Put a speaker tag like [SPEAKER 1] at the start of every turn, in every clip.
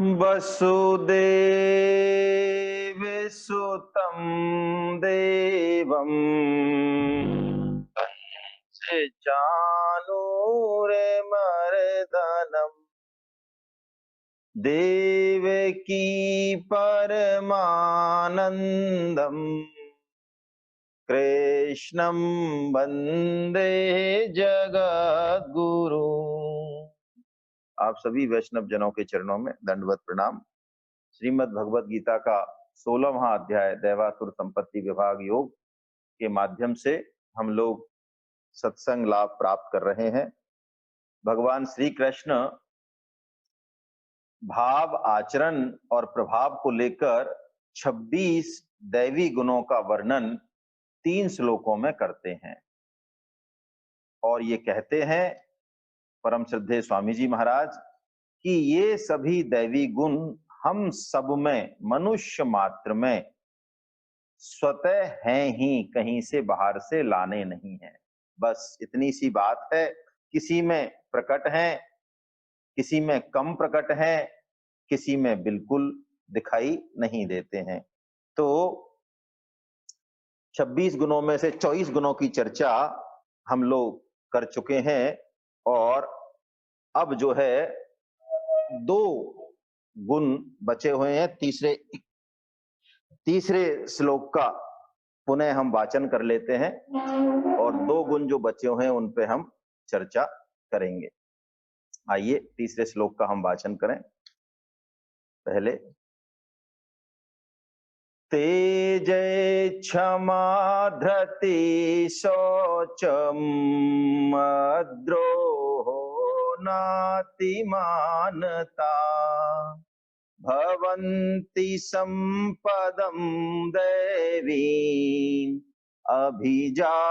[SPEAKER 1] वसुदेव सुतं देवम् चाणूरमर्दनम् देवकी परमानन्दम् कृष्णं वंदे जगद्गुरु। आप सभी वैष्णव जनों के चरणों में दंडवत प्रणाम। श्रीमद् भगवत गीता का 16वां अध्याय दैवासुर संपत्ति विभाग योग के माध्यम से हम लोग सत्संग लाभ प्राप्त कर रहे हैं। भगवान श्री कृष्ण भाव, आचरण और प्रभाव को लेकर 26 दैवी गुणों का वर्णन 3 श्लोकों में करते हैं और ये कहते हैं परम श्रद्धेय स्वामी जी महाराज कि ये सभी दैवी गुण हम सब में, मनुष्य मात्र में स्वतः हैं ही, कहीं से बाहर से लाने नहीं हैं। बस इतनी सी बात है। किसी में प्रकट हैं, किसी में कम प्रकट हैं, किसी में बिल्कुल दिखाई नहीं देते हैं। तो 26 गुणों में से 24 गुणों की चर्चा हम लोग कर चुके हैं और अब जो है 2 गुण बचे हुए हैं। तीसरे श्लोक का पुनः हम वाचन कर लेते हैं और 2 गुण जो बचे हुए हैं उन पे हम चर्चा करेंगे। आइए तीसरे श्लोक का हम वाचन करें। पहले तेजय क्षमा धृति शौचम द्रोहो नातिमानता भवन्ति संपदं दैवीम् अभिजातस्य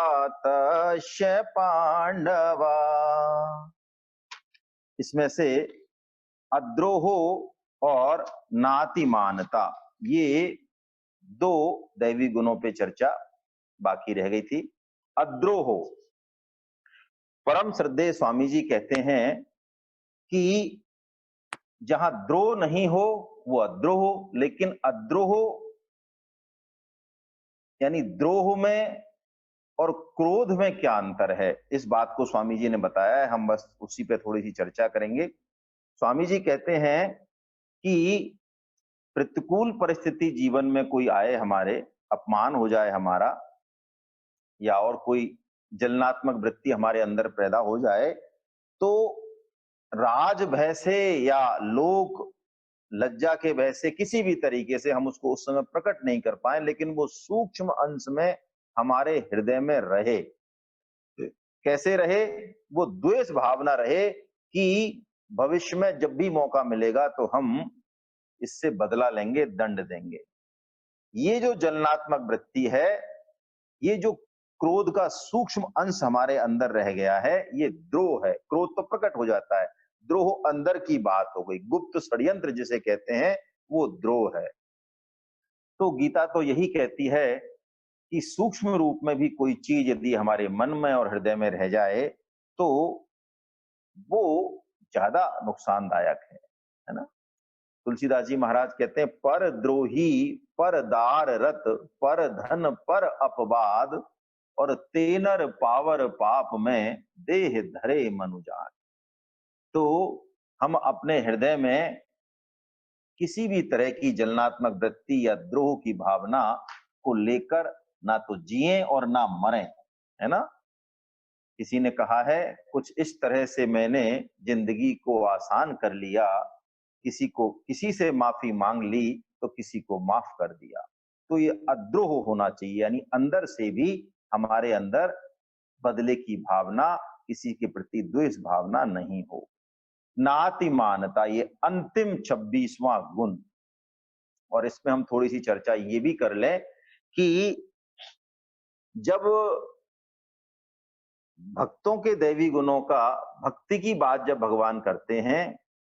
[SPEAKER 1] पांडवा। इसमें से अद्रोहो और नातिमानता, ये 2 दैवी गुणों पे चर्चा बाकी रह गई थी। अद्रोहो, परम श्रद्धेय स्वामी जी कहते हैं कि जहां द्रोह नहीं हो वो अद्रोह हो, लेकिन अद्रोह यानी द्रोह में और क्रोध में क्या अंतर है, इस बात को स्वामी जी ने बताया है। हम बस उसी पे थोड़ी सी चर्चा करेंगे। स्वामी जी कहते हैं कि प्रतिकूल परिस्थिति जीवन में कोई आए, हमारे अपमान हो जाए हमारा, या और कोई जलनात्मक वृत्ति हमारे अंदर पैदा हो जाए, तो राज भय से या लोक लज्जा के भय से किसी भी तरीके से हम उसको उस समय प्रकट नहीं कर पाए, लेकिन वो सूक्ष्म अंश में हमारे हृदय में रहे। कैसे रहे? वो द्वेष भावना रहे कि भविष्य में जब भी मौका मिलेगा तो हम इससे बदला लेंगे, दंड देंगे। ये जो जलनात्मक वृत्ति है, ये जो क्रोध का सूक्ष्म अंश हमारे अंदर रह गया है, ये द्रोह है। क्रोध तो प्रकट हो जाता है, द्रोह अंदर की बात हो गई। गुप्त षड्यंत्र जिसे कहते हैं वो द्रोह है। तो गीता तो यही कहती है कि सूक्ष्म रूप में भी कोई चीज यदि हमारे मन में और हृदय में रह जाए तो वो ज्यादा नुकसानदायक है ना। तुलसीदास जी महाराज कहते हैं, पर द्रोही पर दार रत पर धन पर अपवाद और तेनर पावर पाप में देह धरे मनुजात। तो हम अपने हृदय में किसी भी तरह की जलनात्मक वृत्ति या द्रोह की भावना को लेकर ना तो जिएं और ना मरें, है ना। किसी ने कहा है, कुछ इस तरह से मैंने जिंदगी को आसान कर लिया, किसी से माफी मांग ली तो किसी को माफ कर दिया। तो ये अद्रोह होना चाहिए, यानी अंदर से भी हमारे अंदर बदले की भावना, किसी के प्रति द्वेष भावना नहीं हो। नातिमानता, ये अंतिम 26वां गुण। और इसमें हम थोड़ी सी चर्चा ये भी कर लें कि जब भक्तों के दैवी गुणों का, भक्ति की बात जब भगवान करते हैं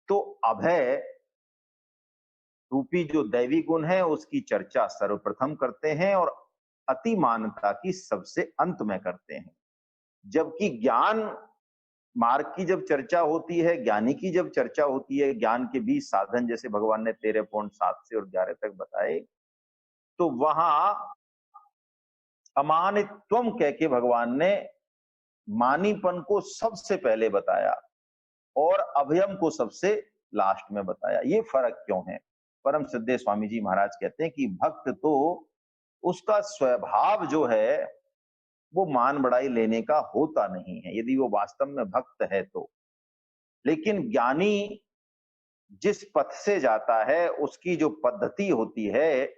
[SPEAKER 1] तो अभय रूपी जो दैवी गुण है उसकी चर्चा सर्वप्रथम करते हैं और अतिमानता की सबसे अंत में करते हैं। जबकि ज्ञान मार्ग की जब चर्चा होती है, ज्ञानी की जब चर्चा होती है, ज्ञान के 20 साधन जैसे भगवान ने 13.7 से और 11 तक बताए, तो वहां अमानित्वम कह के भगवान ने मानीपन को सबसे पहले बताया और अभयम को सबसे लास्ट में बताया। ये फर्क क्यों है? परम श्रद्धेय स्वामी जी महाराज कहते हैं कि भक्त तो उसका स्वभाव जो है वो मान बढ़ाई लेने का होता नहीं है, यदि वो वास्तव में भक्त है तो। लेकिन ज्ञानी जिस पथ से जाता है, उसकी जो पद्धति होती है,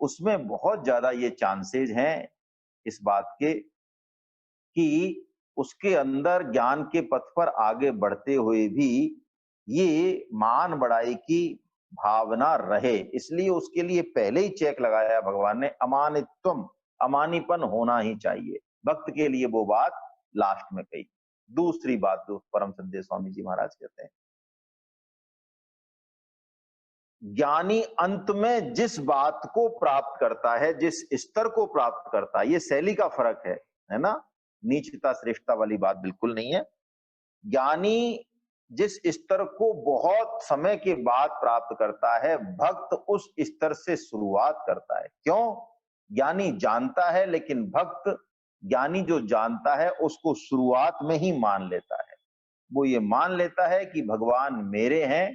[SPEAKER 1] उसमें बहुत ज्यादा ये चांसेस हैं इस बात के कि उसके अंदर ज्ञान के पथ पर आगे बढ़ते हुए भी ये मान बढ़ाई की भावना रहे। इसलिए उसके लिए पहले ही चेक लगाया भगवान ने, अमानित्वम, अमानीपन होना ही चाहिए। भक्त के लिए वो बात लास्ट में कही। दूसरी बात जो परम श्रद्धेय स्वामी जी महाराज कहते हैं, ज्ञानी अंत में जिस बात को प्राप्त करता है, जिस स्तर को प्राप्त करता है, ये शैली का फर्क है ना? नीचता श्रेष्ठता वाली बात बिल्कुल नहीं है। ज्ञानी जिस स्तर को बहुत समय के बाद प्राप्त करता है, भक्त उस स्तर से शुरुआत करता है। क्यों? ज्ञानी जानता है, लेकिन भक्त, ज्ञानी जो जानता है उसको शुरुआत में ही मान लेता है। वो ये मान लेता है कि भगवान मेरे हैं,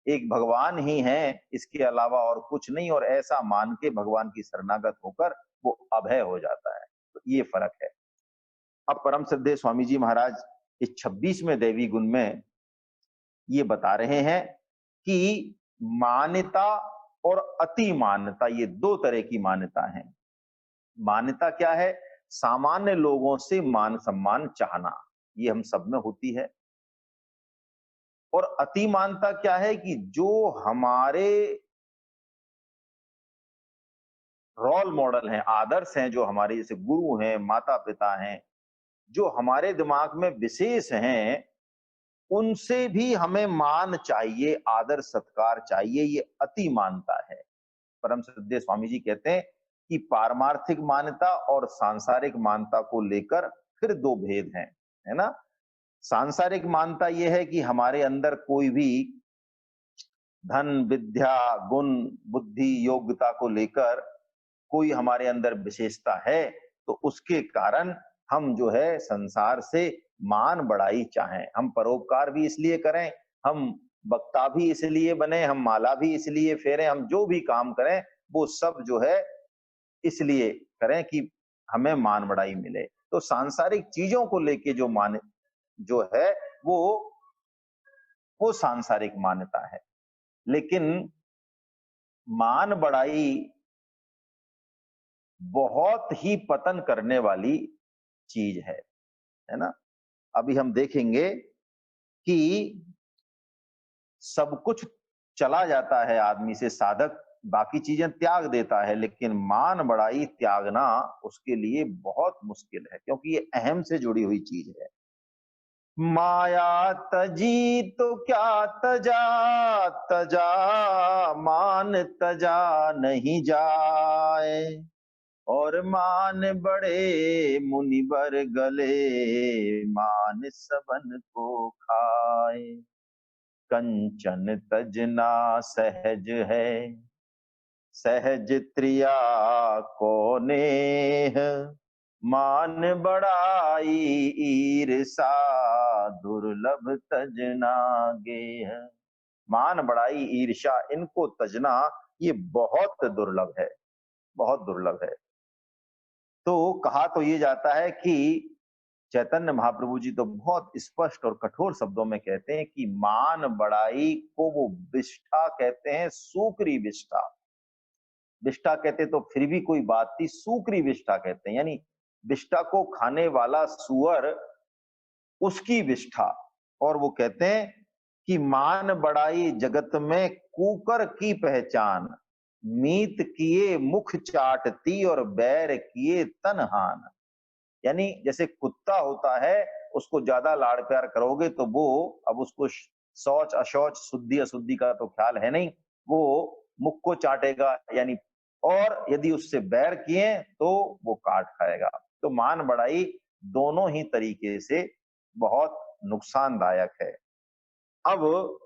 [SPEAKER 1] एक भगवान ही हैं, इसके अलावा और कुछ नहीं, और ऐसा मान के भगवान की शरणागत होकर वो अभय हो जाता है। तो ये फर्क है। अब परम श्रद्धेय स्वामी जी महाराज इस 26वें दैवी गुण में ये बता रहे हैं कि मान्यता और अति मान्यता, ये दो तरह की मान्यता है। मान्यता क्या है? सामान्य लोगों से मान सम्मान चाहना, ये हम सब में होती है। और अति मानता क्या है कि जो हमारे रोल मॉडल हैं, आदर्श हैं, जो हमारे जैसे गुरु हैं, माता पिता हैं, जो हमारे दिमाग में विशेष हैं, उनसे भी हमें मान चाहिए, आदर सत्कार चाहिए, ये अति मानता है। परम श्रद्धेय स्वामी जी कहते हैं कि पारमार्थिक मान्यता और सांसारिक मान्यता को लेकर फिर दो भेद हैं, है ना? सांसारिक मान्यता यह है कि हमारे अंदर कोई भी धन, विद्या, गुण, बुद्धि, योग्यता को लेकर कोई हमारे अंदर विशेषता है, तो उसके कारण हम जो है संसार से मान बढ़ाई चाहें। हम परोपकार भी इसलिए करें, हम वक्ता भी इसलिए बने, हम माला भी इसलिए फेरें, हम जो भी काम करें वो सब जो है इसलिए करें कि हमें मान बढ़ाई मिले। तो सांसारिक चीजों को लेके जो मान जो है वो सांसारिक मान्यता है। लेकिन मान बढ़ाई बहुत ही पतन करने वाली चीज है ना? अभी हम देखेंगे कि सब कुछ चला जाता है आदमी से, साधक बाकी चीजें त्याग देता है, लेकिन मान बढ़ाई त्यागना उसके लिए बहुत मुश्किल है, क्योंकि ये अहम से जुड़ी हुई चीज है। माया तजी तो क्या तजा, तजा मान तजा नहीं जाए, और मान बड़े मुनिवर गले, मान सबन को खाए। कंचन तजना सहज है, सहज त्रिया को नेह, मान बढ़ाई ईर्षा, दुर्लभ तजना गेह। मान बढ़ाई ईर्षा, इनको तजना ये बहुत दुर्लभ है, बहुत दुर्लभ है। तो कहा तो ये जाता है कि चैतन्य महाप्रभु जी तो बहुत स्पष्ट और कठोर शब्दों में कहते हैं कि मान बढ़ाई को वो विष्ठा कहते हैं, सूकरी विष्ठा। विष्ठा कहते तो फिर भी कोई बात थी, सूकरी विष्ठा कहते हैं, यानी विष्ठा को खाने वाला सुअर, उसकी विष्ठा। और वो कहते हैं कि मान बढ़ाई जगत में कुकर की पहचान, मीत किए मुख चाटती और बैर किए तनहान। यानी जैसे कुत्ता होता है, उसको ज्यादा लाड़ प्यार करोगे तो वो, अब उसको शौच अशौच, शुद्धि अशुद्धि का तो ख्याल है नहीं, वो मुख को चाटेगा, यानी, और यदि उससे बैर किए तो वो काट खाएगा। तो मान बढ़ाई दोनों ही तरीके से बहुत नुकसानदायक है। अब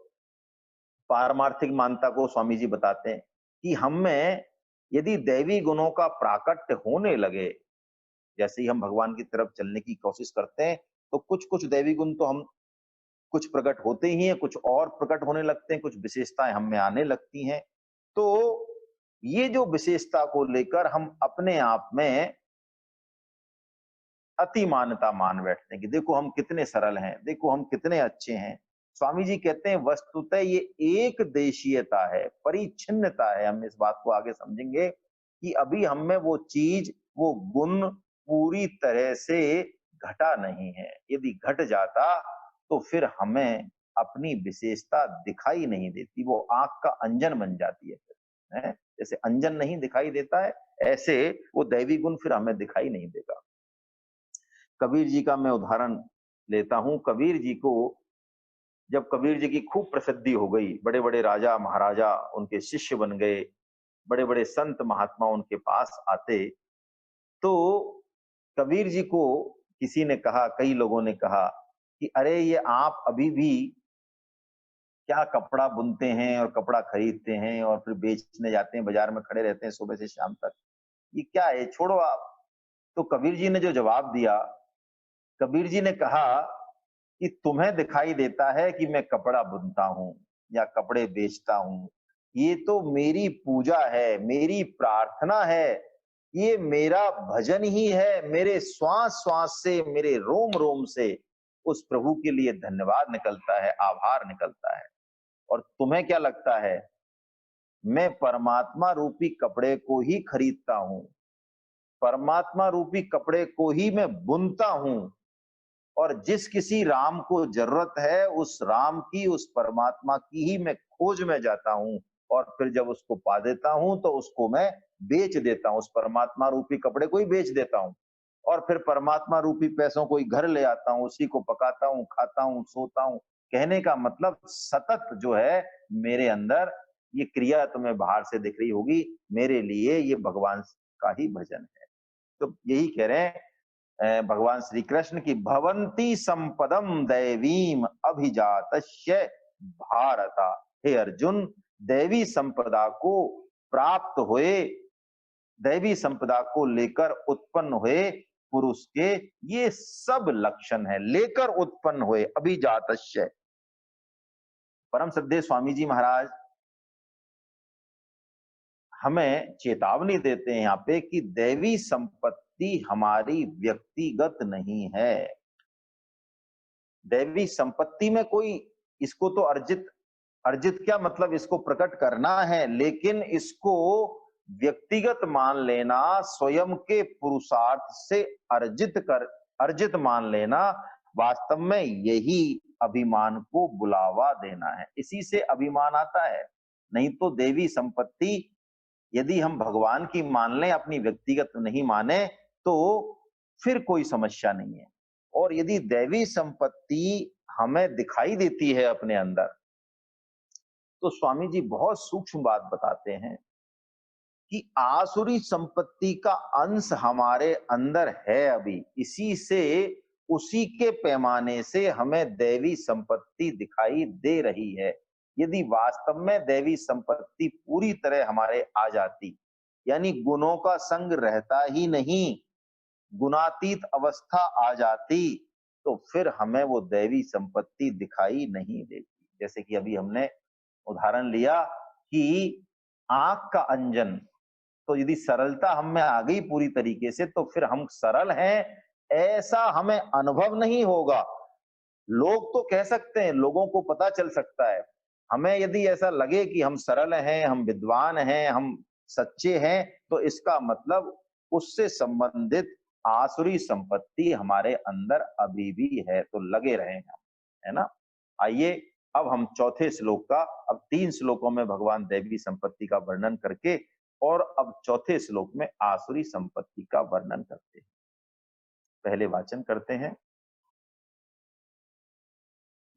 [SPEAKER 1] पारमार्थिक मानता को स्वामी जी बताते हैं कि हम में यदि दैवी गुणों का प्राकट्य होने लगे, जैसे ही हम भगवान की तरफ चलने की कोशिश करते हैं, तो कुछ-कुछ दैवी गुण तो हम कुछ प्रकट होते ही हैं, कुछ और प्रकट होने लगते हैं, कुछ विशेषताएँ हम में आने लगती हैं। तो ये जो विशेषता को लेकर हम अपने आप में अति मान्यता मान बैठते हैं कि देखो हम कितने सरल हैं, देखो हम कितने अच्छे हैं। स्वामी जी कहते हैं वस्तुतः ये एक देशीयता है, परिच्छिन्नता है। हम इस बात को आगे समझेंगे कि अभी हम में वो चीज, वो गुण पूरी तरह से घटा नहीं है। यदि घट जाता तो फिर हमें अपनी विशेषता दिखाई नहीं देती, वो आंख का अंजन बन जाती है फिर, है? जैसे अंजन नहीं दिखाई देता है, ऐसे वो दैवी गुण फिर हमें दिखाई नहीं देगा। कबीर जी का मैं उदाहरण लेता हूं। कबीर जी को, जब कबीर जी की खूब प्रसिद्धि हो गई, बड़े बड़े राजा महाराजा उनके शिष्य बन गए, बड़े बड़े संत महात्मा उनके पास आते, तो कबीर जी को किसी ने कहा, कई लोगों ने कहा कि अरे ये आप अभी भी क्या कपड़ा बुनते हैं और कपड़ा खरीदते हैं और फिर बेचने जाते हैं, बाजार में खड़े रहते हैं सुबह से शाम तक, ये क्या है, छोड़ो आप। तो कबीर जी ने जो जवाब दिया, कबीर जी ने कहा कि तुम्हें दिखाई देता है कि मैं कपड़ा बुनता हूं या कपड़े बेचता हूं, ये तो मेरी पूजा है, मेरी प्रार्थना है, ये मेरा भजन ही है। मेरे श्वास श्वास से, मेरे रोम रोम से उस प्रभु के लिए धन्यवाद निकलता है, आभार निकलता है। और तुम्हें क्या लगता है, मैं परमात्मा रूपी कपड़े को ही खरीदता हूं, परमात्मा रूपी कपड़े को ही मैं बुनता हूं, और जिस किसी राम को जरूरत है उस राम की, उस परमात्मा की ही मैं खोज में जाता हूं, और फिर जब उसको पा देता हूं तो उसको मैं बेच देता हूं, उस परमात्मा रूपी कपड़े को ही बेच देता हूं, और फिर परमात्मा रूपी पैसों को ही घर ले आता हूं, उसी को पकाता हूं, खाता हूं, सोता हूं। कहने का मतलब सतत जो है मेरे अंदर ये क्रिया तुम्हें बाहर से दिख रही होगी, मेरे लिए ये भगवान का ही भजन है। तो यही कह रहे हैं भगवान श्री कृष्ण की, भवंती संपदम दैवीम अभिजातस्य भारता। हे अर्जुन, दैवी संपदा को प्राप्त हुए, दैवी संपदा को लेकर उत्पन्न हुए पुरुष के ये सब लक्षण है, लेकर उत्पन्न हुए, अभिजातस्य। परम श्रद्धेय स्वामी जी महाराज हमें चेतावनी देते हैं यहाँ पे कि दैवी संपत्ति हमारी व्यक्तिगत नहीं है। दैवी संपत्ति में कोई, इसको तो अर्जित, अर्जित क्या मतलब इसको प्रकट करना है, लेकिन इसको व्यक्तिगत मान लेना, स्वयं के पुरुषार्थ से अर्जित मान लेना, वास्तव में यही अभिमान को बुलावा देना है, इसी से अभिमान आता है। नहीं तो देवी संपत्ति यदि हम भगवान की मान लें, अपनी व्यक्तिगत नहीं माने, तो फिर कोई समस्या नहीं है। और यदि दैवी संपत्ति हमें दिखाई देती है अपने अंदर, तो स्वामी जी बहुत सूक्ष्म बात बताते हैं कि आसुरी संपत्ति का अंश हमारे अंदर है अभी, इसी से, उसी के पैमाने से हमें दैवी संपत्ति दिखाई दे रही है। यदि वास्तव में दैवी संपत्ति पूरी तरह हमारे आ जाती, यानी गुणों का संग रहता ही नहीं, गुणातीत अवस्था आ जाती, तो फिर हमें वो दैवी संपत्ति दिखाई नहीं देती। जैसे कि अभी हमने उदाहरण लिया कि आंख का अंजन, तो यदि सरलता हम में आ गई पूरी तरीके से, तो फिर हम सरल हैं ऐसा हमें अनुभव नहीं होगा। लोग तो कह सकते हैं, लोगों को पता चल सकता है। हमें यदि ऐसा लगे कि हम सरल हैं, हम विद्वान हैं, हम सच्चे हैं, तो इसका मतलब उससे संबंधित आसुरी संपत्ति हमारे अंदर अभी भी है, तो लगे रहें हम, है ना। आइए अब हम चौथे श्लोक का, अब 3 श्लोकों में भगवान दैवी संपत्ति का वर्णन करके, और अब चौथे श्लोक में आसुरी संपत्ति का वर्णन करते हैं। पहले वाचन करते हैं।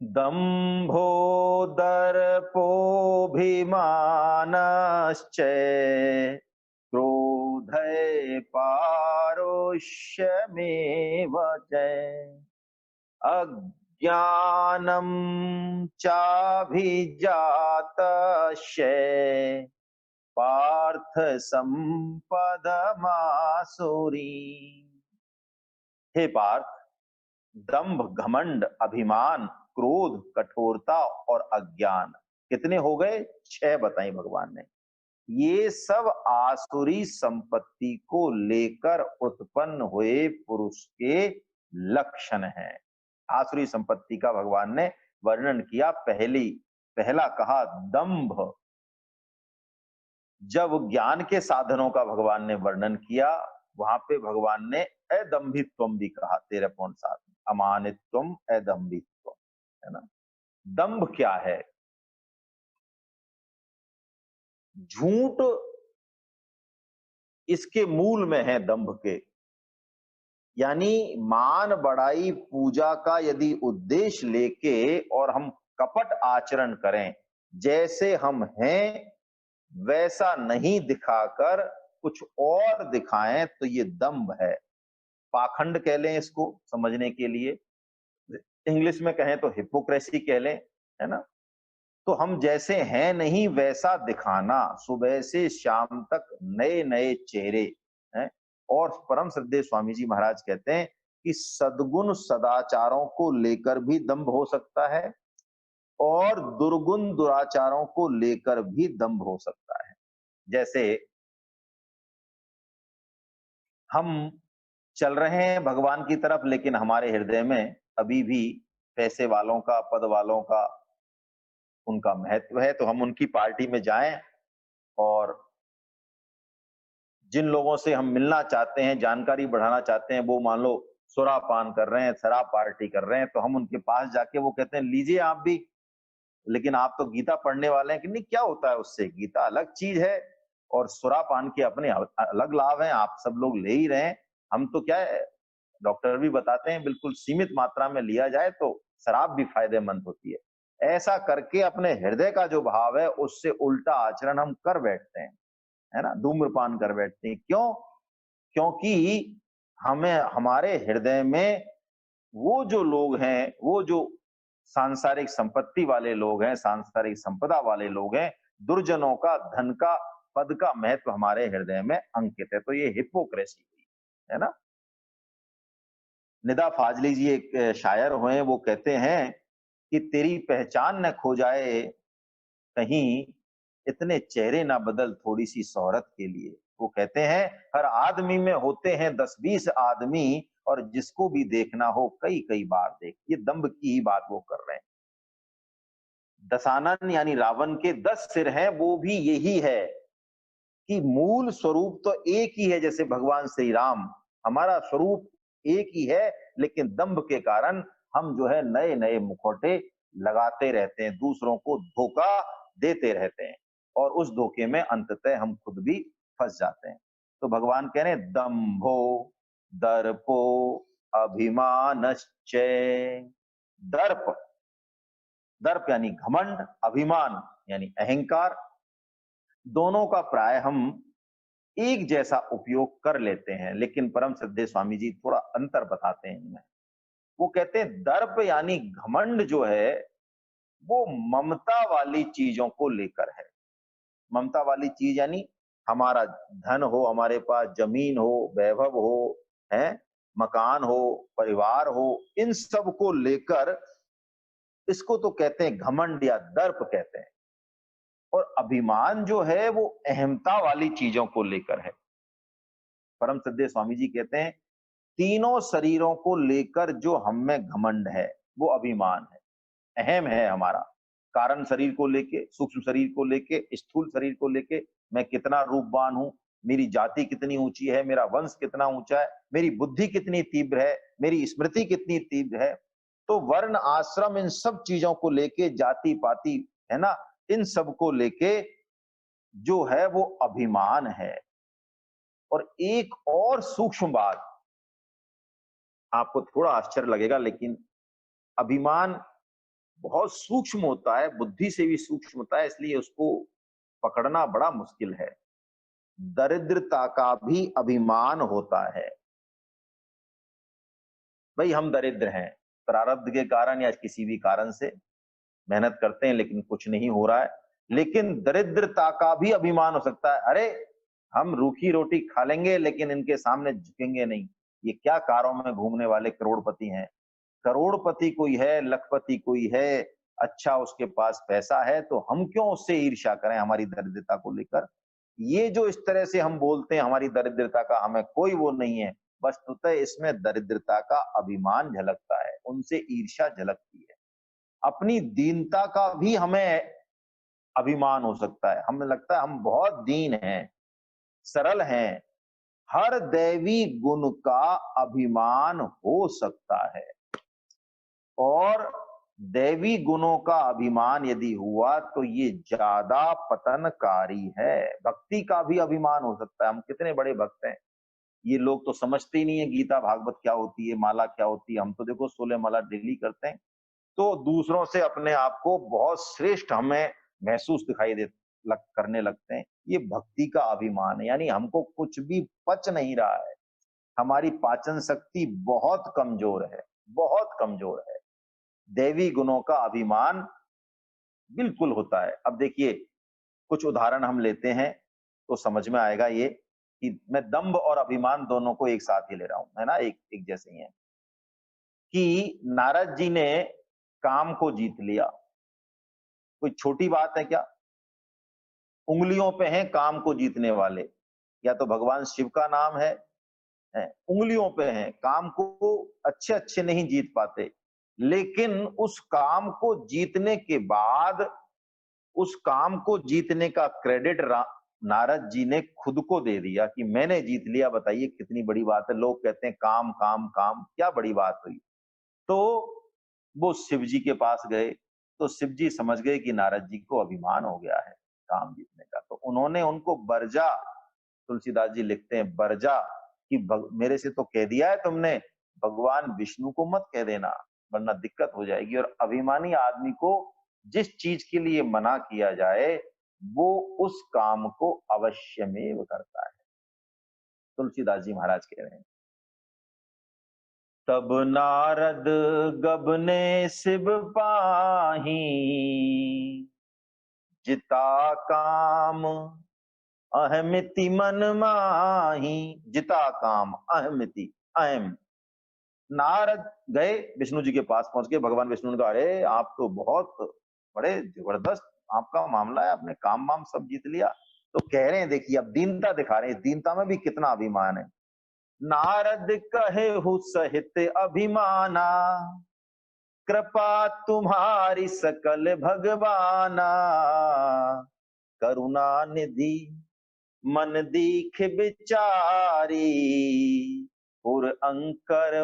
[SPEAKER 1] दंभो दर्पोऽभिमानश्च क्रोधै पारुष्यमेव च ज्ञानम चाभिजातस्य पार्थ संपदमासुरी। हे पार्थ, दंभ, घमंड, अभिमान, क्रोध, कठोरता और अज्ञान कितने हो गए? 6 बताई भगवान ने। ये सब आसुरी संपत्ति को लेकर उत्पन्न हुए पुरुष के लक्षण हैं। आसुरी संपत्ति का भगवान ने वर्णन किया। पहला कहा दंभ। जब ज्ञान के साधनों का भगवान ने वर्णन किया, वहां पे भगवान ने अदंभित्वम भी कहा 13.7 में, अमानित्वम अदंभित्वम, है ना। दंभ क्या है? झूठ इसके मूल में है, दंभ के। यानी मान बढ़ाई पूजा का यदि उद्देश्य लेके और हम कपट आचरण करें, जैसे हम हैं वैसा नहीं दिखाकर कुछ और दिखाएं, तो ये दंभ है। पाखंड कह लें इसको समझने के लिए, इंग्लिश में कहें तो हिपोक्रेसी कह लें, है ना। तो हम जैसे हैं नहीं वैसा दिखाना, सुबह से शाम तक नए नए चेहरे हैं। और परम श्रद्धेय स्वामी जी महाराज कहते हैं कि सद्गुण सदाचारों को लेकर भी दंभ हो सकता है और दुर्गुण दुराचारों को लेकर भी दंभ हो सकता है। जैसे हम चल रहे हैं भगवान की तरफ, लेकिन हमारे हृदय में अभी भी पैसे वालों का, पद वालों का, उनका महत्व है। तो हम उनकी पार्टी में जाएं और जिन लोगों से हम मिलना चाहते हैं, जानकारी बढ़ाना चाहते हैं, वो मान लो सुरापान कर रहे हैं, शराब पार्टी कर रहे हैं, तो हम उनके पास जाके वो कहते हैं लीजिए आप भी, लेकिन आप तो गीता पढ़ने वाले हैं कि नहीं, क्या होता है उससे? गीता अलग चीज है और सुरापान के अपने अलग लाभ हैं, आप सब लोग ले ही रहे हैं। हम तो क्या है, डॉक्टर भी बताते हैं बिल्कुल सीमित मात्रा में लिया जाए तो शराब भी फायदेमंद होती है। ऐसा करके अपने हृदय का जो भाव है उससे उल्टा आचरण हम कर बैठते हैं, है ना, धूम्रपान कर बैठते हैं। क्यों? क्योंकि हमें, हमारे हृदय में वो जो लोग हैं, वो जो सांसारिक संपत्ति वाले लोग हैं, सांसारिक संपदा वाले लोग हैं, दुर्जनों का, धन का, पद का महत्व हमारे हृदय में अंकित है। तो ये हिपोक्रेसी हुई, है ना। निदा फाजली जी एक शायर हुए, वो कहते हैं कि तेरी पहचान न खो जाए कहीं, इतने चेहरे ना बदल थोड़ी सी शोहरत के लिए। वो कहते हैं हर आदमी में होते हैं 10-20 आदमी, और जिसको भी देखना हो कई कई बार देख। ये दंभ की ही बात वो कर रहे हैं। दशानन यानी रावण के 10 सिर हैं, वो भी यही है कि मूल स्वरूप तो एक ही है। जैसे भगवान श्री राम, हमारा स्वरूप एक ही है, लेकिन दंभ के कारण हम जो है नए नए मुखौटे लगाते रहते हैं, दूसरों को धोखा देते रहते हैं, और उस धोखे में अंततः हम खुद भी फंस जाते हैं। तो भगवान कह रहे हैं दंभो दर्पो अभिमानश्च। दर्प, दर्प यानी घमंड, अभिमान यानी अहंकार, दोनों का प्राय हम एक जैसा उपयोग कर लेते हैं, लेकिन परम श्रद्धेय स्वामी जी थोड़ा अंतर बताते हैं इनमें। वो कहते हैं दर्प यानी घमंड जो है वो ममता वाली चीजों को लेकर है। ममता वाली चीज यानी हमारा धन हो, हमारे पास जमीन हो, वैभव हो, है, मकान हो, परिवार हो, इन सब को लेकर, इसको तो कहते हैं घमंड या दर्प कहते हैं। और अभिमान जो है वो अहमता वाली चीजों को लेकर है। परम श्रद्धेय स्वामी जी कहते हैं तीनों शरीरों को लेकर जो हम में घमंड है वो अभिमान है, अहम है हमारा। कारण शरीर को लेके, सूक्ष्म शरीर को लेके, स्थूल शरीर को लेके, मैं कितना रूपवान हूं, मेरी जाति कितनी ऊंची है, मेरा वंश कितना ऊंचा है, मेरी बुद्धि कितनी तीव्र है, मेरी स्मृति कितनी तीव्र है। तो वर्ण आश्रम इन सब चीजों को लेके, जाति पाति, है ना, इन सब को लेके जो है वो अभिमान है। और एक और सूक्ष्म बात, आपको थोड़ा आश्चर्य लगेगा, लेकिन अभिमान बहुत सूक्ष्म होता है, बुद्धि से भी सूक्ष्म होता है, इसलिए उसको पकड़ना बड़ा मुश्किल है। दरिद्रता का भी अभिमान होता है। भाई हम दरिद्र हैं, प्रारब्ध के कारण या किसी भी कारण से मेहनत करते हैं लेकिन कुछ नहीं हो रहा है। लेकिन दरिद्रता का भी अभिमान हो सकता है, अरे हम रूखी रोटी खा लेंगे लेकिन इनके सामने झुकेंगे नहीं। ये क्या कारों में घूमने वाले करोड़पति हैं। करोड़पति कोई है, लखपति कोई है, अच्छा उसके पास पैसा है, तो हम क्यों उससे ईर्ष्या करें हमारी दरिद्रता को लेकर। ये जो इस तरह से हम बोलते हैं हमारी दरिद्रता का हमें कोई वो नहीं है, वस्तुतः इसमें दरिद्रता का अभिमान झलकता है, उनसे ईर्ष्या झलकती है। अपनी दीनता का भी हमें अभिमान हो सकता है, हमें लगता है हम बहुत दीन हैं, सरल हैं। हर दैवी गुण का अभिमान हो सकता है, और दैवी गुणों का अभिमान यदि हुआ तो ये ज्यादा पतनकारी है। भक्ति का भी अभिमान हो सकता है, हम कितने बड़े भक्त हैं, ये लोग तो समझते ही नहीं है गीता भागवत क्या होती है, माला क्या होती है। हम तो देखो 16 माला डेली करते हैं, तो दूसरों से अपने आप को बहुत श्रेष्ठ हमें महसूस दिखाई करने लगते हैं। ये भक्ति का अभिमान है, यानी हमको कुछ भी पच नहीं रहा है, हमारी पाचन शक्ति बहुत कमजोर है, बहुत कमजोर है। दैवी गुणों का अभिमान बिल्कुल होता है। अब देखिए कुछ उदाहरण हम लेते हैं तो समझ में आएगा ये, कि मैं दंभ और अभिमान दोनों को एक साथ ही ले रहा हूं, है ना, एक जैसे ही है। कि नारद जी ने काम को जीत लिया, कोई छोटी बात है क्या। उंगलियों पे हैं काम को जीतने वाले, या तो भगवान शिव का नाम है, उंगलियों पे हैं, काम को अच्छे अच्छे नहीं जीत पाते, लेकिन उस काम को जीतने के बाद उस काम को जीतने का क्रेडिट नारद जी ने खुद को दे दिया कि मैंने जीत लिया। बताइए कितनी बड़ी बात है। लोग कहते हैं काम काम काम, क्या बड़ी बात हुई। तो वो शिव जी के पास गए, तो शिव जी समझ गए कि नारद जी को अभिमान हो गया है काम जीतने का, तो उन्होंने उनको बरजा, तुलसीदास जी लिखते हैं बरजा, कि मेरे से तो कह दिया है तुमने, भगवान विष्णु को मत कह देना वरना दिक्कत हो जाएगी। और अभिमानी आदमी को जिस चीज के लिए मना किया जाए वो उस काम को अवश्यमेव करता है। तुलसीदास जी महाराज कह रहे हैं, तब नारद गबने शिव पाही, जिता काम अहमिति मन माही। जिता काम अहमिति, अहम। नारद गए विष्णु जी के पास, पहुंच के भगवान विष्णु ने कहा, अरे आप तो बहुत बड़े जबरदस्त आपका मामला है, आपने काम वाम सब जीत लिया। तो कह रहे हैं, देखिए अब दीनता दिखा रहे हैं, दीनता में भी कितना अभिमान है। नारद कहे हु सहित अभिमाना, कृपा तुम्हारी सकल भगवाना। करुणा निधि मन दीख बिचारी, पुर अंकर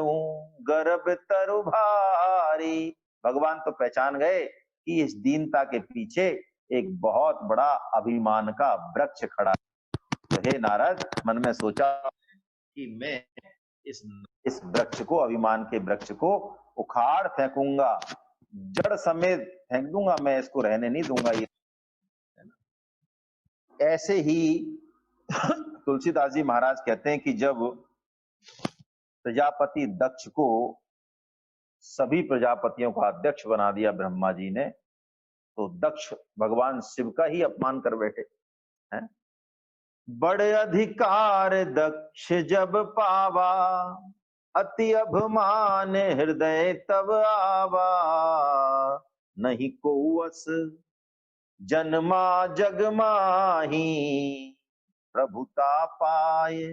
[SPEAKER 1] गर्भ तरु भारी। भगवान तो पहचान गए कि इस दीनता के पीछे एक बहुत बड़ा अभिमान का वृक्ष खड़ा है। तो हे नारद, मन में सोचा कि मैं इस वृक्ष को, अभिमान के वृक्ष को उखाड़ फेंकूंगा, जड़ समेत फेंक दूंगा, मैं इसको रहने नहीं दूंगा। ये ऐसे ही तुलसीदास जी महाराज कहते हैं कि जब प्रजापति दक्ष को सभी प्रजापतियों का अध्यक्ष बना दिया ब्रह्मा जी ने, तो दक्ष भगवान शिव का ही अपमान कर बैठे हैं। बड़े अधिकार दक्ष जब पावा, अति अभिमान हृदय तब आवा। नहीं को वस जन्मा जग माही, प्रभुता पाए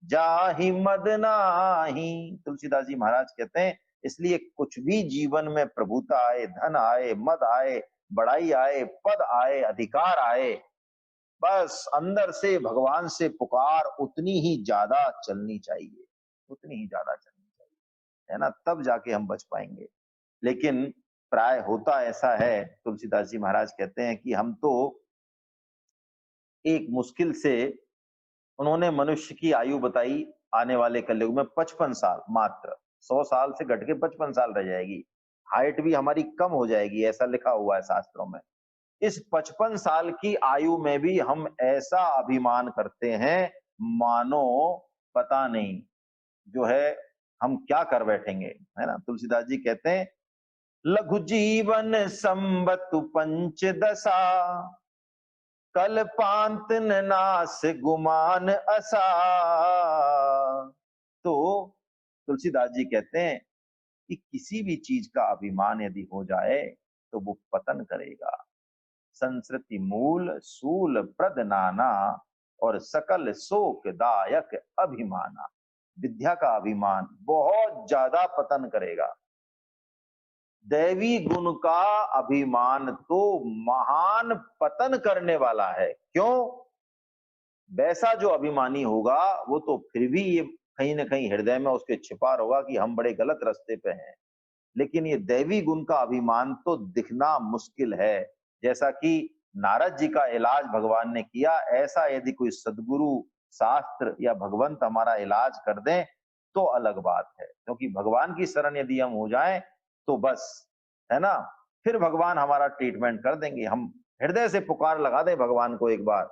[SPEAKER 1] जाहि मद नाही। तुलसीदास जी महाराज कहते हैं, इसलिए कुछ भी जीवन में प्रभुता आए, धन आए, मद आए, बड़ाई आए, पद आए, अधिकार आए, बस अंदर से भगवान से पुकार उतनी ही ज्यादा चलनी चाहिए, उतनी ही ज्यादा चलनी चाहिए, है ना, तब जाके हम बच पाएंगे। लेकिन प्राय होता ऐसा है, तुलसीदास जी महाराज कहते हैं कि हम तो एक मुश्किल से, उन्होंने मनुष्य की आयु बताई आने वाले कलयुग में 55 साल, मात्र 100 साल से घट के 55 साल रह जाएगी, हाइट भी हमारी कम हो जाएगी, ऐसा लिखा हुआ है शास्त्रों में। इस 55 साल की आयु में भी हम ऐसा अभिमान करते हैं मानो पता नहीं, जो है हम क्या कर बैठेंगे, है ना। तुलसीदास जी कहते हैं, लघु जीवन संबतु पंचदशा, कल्पांत न नास गुमान असा। तो तुलसीदास जी कहते हैं कि किसी भी चीज का अभिमान यदि हो जाए तो वो पतन करेगा। संस्कृति मूल सूल प्रद नाना, और सकल शोक दायक अभिमाना। विद्या का अभिमान बहुत ज्यादा पतन करेगा। दैवी गुण का अभिमान तो महान पतन करने वाला है। क्यों? वैसा जो अभिमानी होगा वो तो फिर भी ये कहीं ना कहीं हृदय में उसके छिपा होगा कि हम बड़े गलत रास्ते पे हैं, लेकिन ये दैवी गुण का अभिमान तो दिखना मुश्किल है। जैसा कि नारद जी का इलाज भगवान ने किया, ऐसा यदि कोई सदगुरु शास्त्र या भगवंत हमारा इलाज कर दें तो अलग बात है। क्योंकि भगवान की शरण यदि हम हो जाएं तो बस, है ना, फिर भगवान हमारा ट्रीटमेंट कर देंगे। हम हृदय से पुकार लगा दें भगवान को एक बार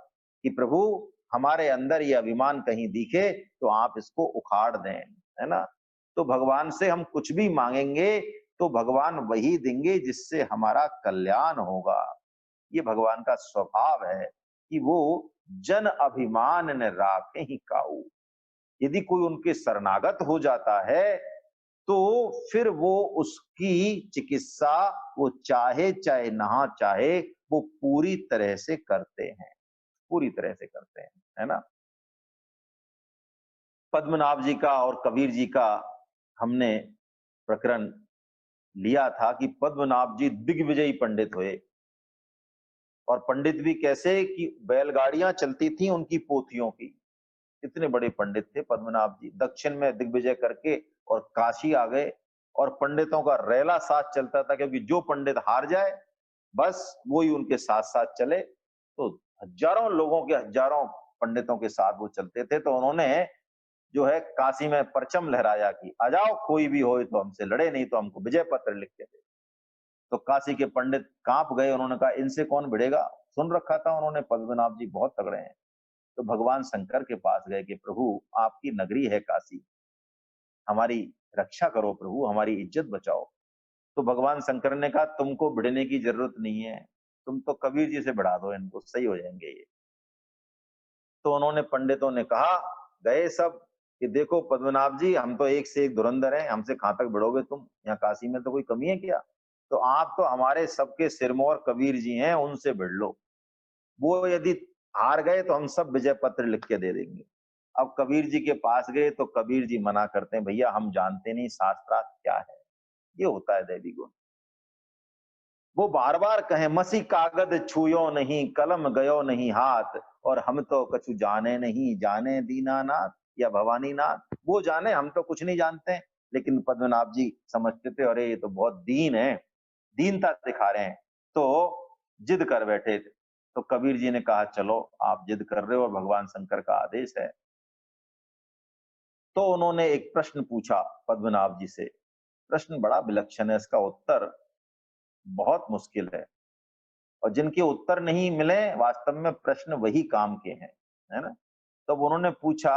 [SPEAKER 1] कि प्रभु हमारे अंदर ये अभिमान कहीं दिखे तो आप इसको उखाड़ दें, है ना। तो भगवान से हम कुछ भी मांगेंगे तो भगवान वही देंगे जिससे हमारा कल्याण होगा। ये भगवान का स्वभाव है कि वो जन अभिमान न राखे ही काऊ। यदि कोई उनके शरणागत हो जाता है तो फिर वो उसकी चिकित्सा वो चाहे चाहे ना चाहे वो पूरी तरह से करते हैं, पूरी तरह से करते हैं, है ना। पद्मनाभ जी का और कबीर जी का हमने प्रकरण लिया था कि पद्मनाभ जी दिग्विजयी पंडित हुए, और पंडित भी कैसे कि बैलगाड़ियां चलती थी उनकी पोथियों की। इतने बड़े पंडित थे पद्मनाभ जी। दक्षिण में दिग्विजय करके और काशी आ गए, और पंडितों का रेला साथ चलता था, क्योंकि जो पंडित हार जाए बस वो ही उनके साथ साथ चले। तो हजारों लोगों के, हजारों पंडितों के साथ वो चलते थे। तो उन्होंने जो है काशी में परचम लहराया कि आ जाओ कोई भी हो तो हमसे लड़े, नहीं तो हमको विजय पत्र लिख के दे। तो काशी के पंडित कांप गए, उन्होंने कहा इनसे कौन भिड़ेगा। सुन रखा था उन्होंने पद्मनाभ जी बहुत तगड़े हैं। तो भगवान शंकर के पास गए कि प्रभु आपकी नगरी है काशी, हमारी रक्षा करो प्रभु, हमारी इज्जत बचाओ। तो भगवान शंकर ने कहा तुमको भिड़ने की जरूरत नहीं है, तुम तो कबीर जी से बढ़ा दो इनको, सही हो जाएंगे ये। तो उन्होंने, पंडितों ने कहा, गए सब कि देखो पद्मनाभ जी हम तो एक से एक धुरंधर हैं, हमसे कहां तक भिड़ोगे तुम, यहाँ काशी में तो कोई कमी है क्या। तो आप तो हमारे सबके सिरमौर कबीर जी हैं, उनसे भिड़ लो। वो यदि हार गए तो हम सब विजय पत्र लिख के दे देंगे। अब कबीर जी के पास गए तो कबीर जी मना करते हैं, भैया हम जानते नहीं शास्त्रार्थ क्या है। ये होता है दैवी गुण। वो बार बार कहें मसी कागज छुयो नहीं, कलम गयो नहीं हाथ, और हम तो कछु जाने नहीं, जाने दीनानाथ या भवानी नाथ। वो जाने, हम तो कुछ नहीं जानते हैं। लेकिन पद्मनाभ जी समझते थे अरे ये तो बहुत दीन है, दीनता दिखा रहे हैं। तो जिद कर बैठे थे। तो कबीर जी ने कहा चलो आप जिद कर रहे हो और भगवान शंकर का आदेश है। तो उन्होंने एक प्रश्न पूछा पद्मनाभ जी से। प्रश्न बड़ा विलक्षण है, इसका उत्तर बहुत मुश्किल है, और जिनके उत्तर नहीं मिले वास्तव में प्रश्न वही काम के हैं, है ना। तब उन्होंने पूछा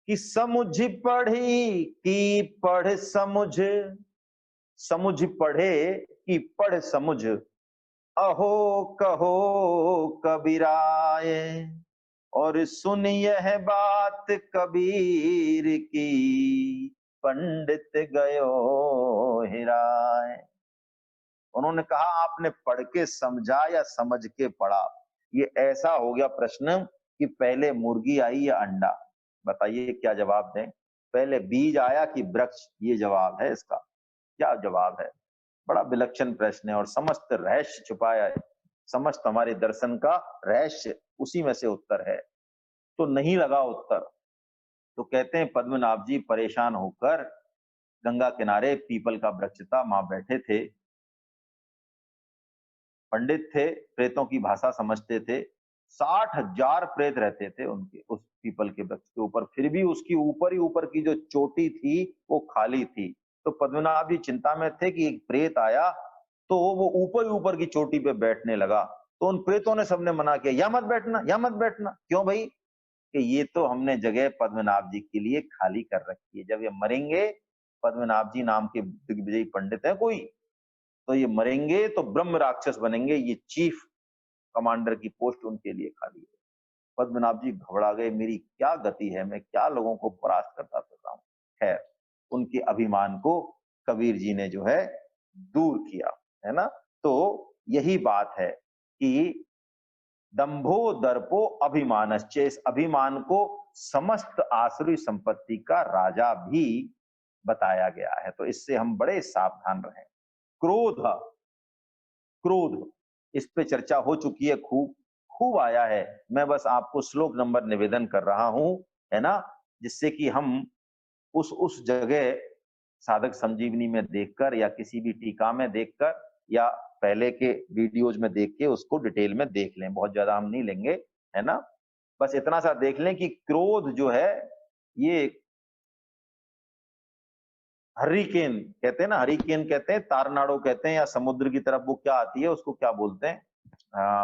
[SPEAKER 1] कि समुझ पढ़ी कि पढ़ समुझ, समुझ पढ़े कि पढ़ समुझ, अहो कहो कबीराए, और सुन यह बात कबीर की, पंडित गयो हिराए। उन्होंने कहा आपने पढ़ के समझा या समझ के पढ़ा। ये ऐसा हो गया प्रश्न कि पहले मुर्गी आई या अंडा, बताइए क्या जवाब दें। पहले बीज आया कि वृक्ष, ये जवाब है इसका। क्या जवाब है। बड़ा विलक्षण प्रश्न है, और समस्त रहस्य छुपाया है, समस्त हमारे दर्शन का रहस्य उसी में से उत्तर है। तो नहीं लगा उत्तर। तो कहते हैं पद्मनाभ जी परेशान होकर गंगा किनारे, पीपल का वृक्ष था, वहां बैठे थे। पंडित थे, प्रेतों की भाषा समझते थे। 60,000 प्रेत रहते थे उनके उस पीपल के वृक्ष के ऊपर, फिर भी उसकी ऊपर ही ऊपर की जो चोटी थी वो खाली थी। तो पद्मनाभ जी चिंता में थे कि एक प्रेत आया तो वो ऊपर ही ऊपर की चोटी पे बैठने लगा। तो उन प्रेतों ने सबने मना किया, या मत बैठना, या मत बैठना। क्यों भाई? कि ये तो हमने जगह पद्मनाभ जी के लिए खाली कर रखी है। जब ये मरेंगे, पद्मनाभ जी नाम के दिग्विजयी पंडित है कोई, तो ये मरेंगे तो ब्रह्म राक्षस बनेंगे, ये चीफ कमांडर की पोस्ट उनके लिए खाली है। पद्मनाभ जी घबरा गए, मेरी क्या गति है, मैं क्या लोगों को परास्त करता फिर हूं। खैर, उनके अभिमान को कबीर जी ने जो है दूर किया, है ना। तो यही बात है कि दंभो दर्पो अभिमानश्च, इस अभिमान को समस्त आसुरी संपत्ति का राजा भी बताया गया है। तो इससे हम बड़े सावधान रहें। क्रोध, क्रोध, इस पे चर्चा हो चुकी है, खूब खूब आया है। मैं बस आपको श्लोक नंबर निवेदन कर रहा हूं, है ना, जिससे कि हम उस जगह साधक संजीवनी में देखकर या किसी भी टीका में देखकर या पहले के वीडियोज में देख के उसको डिटेल में देख लें। बहुत ज्यादा हम नहीं लेंगे, है ना। बस इतना सा देख लें कि क्रोध जो है ये हरिकेन कहते हैं ना, हरिकेन कहते हैं, तारनाडो कहते हैं, या समुद्र की तरफ वो क्या आती है उसको क्या बोलते हैं,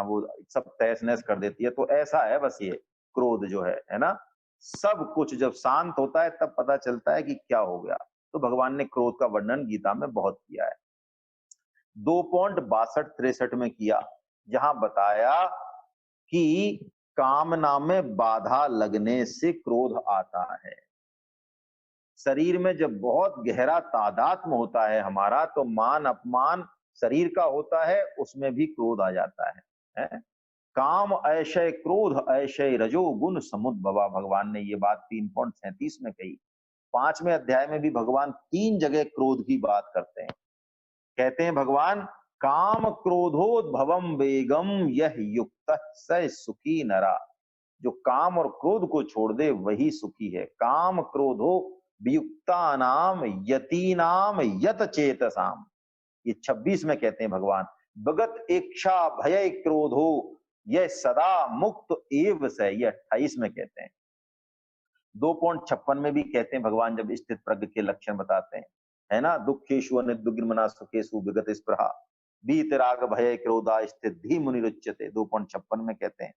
[SPEAKER 1] वो सब तहस नहस कर देती है। तो ऐसा है बस ये क्रोध जो है ना। सब कुछ जब शांत होता है तब पता चलता है कि क्या हो गया। तो भगवान ने क्रोध का वर्णन गीता में बहुत किया है। 2.62-63 में किया, जहां बताया कि कामना में बाधा लगने से क्रोध आता है। शरीर में जब बहुत गहरा तादात्म्य होता है हमारा, तो मान अपमान शरीर का होता है, उसमें भी क्रोध आ जाता है? काम ऐशय क्रोध ऐशय रजोगुण समुद्भवा, भगवान ने ये बात 3.37 में कही। 5वें अध्याय में भी भगवान 3 जगह क्रोध की बात करते हैं। कहते हैं भगवान, काम क्रोधोद्भवम वेगम यह युक्त स सुखी नरा, जो काम और क्रोध को छोड़ दे वही सुखी है। काम क्रोधो वियुक्ता नाम यतीनाम यत चेतसाम, ये 26 में कहते हैं भगवान, भगत इच्छा भय क्रोधो यह सदा मुक्त एव से, ये 28 में कहते हैं। 2.56 में भी कहते हैं भगवान, जब स्थित प्रज्ञ के लक्षण बताते हैं, है ना, दुखेशु अनिद्युग्मना सुखेशु विगत स्पृहा बीत राग भय क्रोधा स्थित धी मुनिरुच्यते, 2.56 में कहते हैं।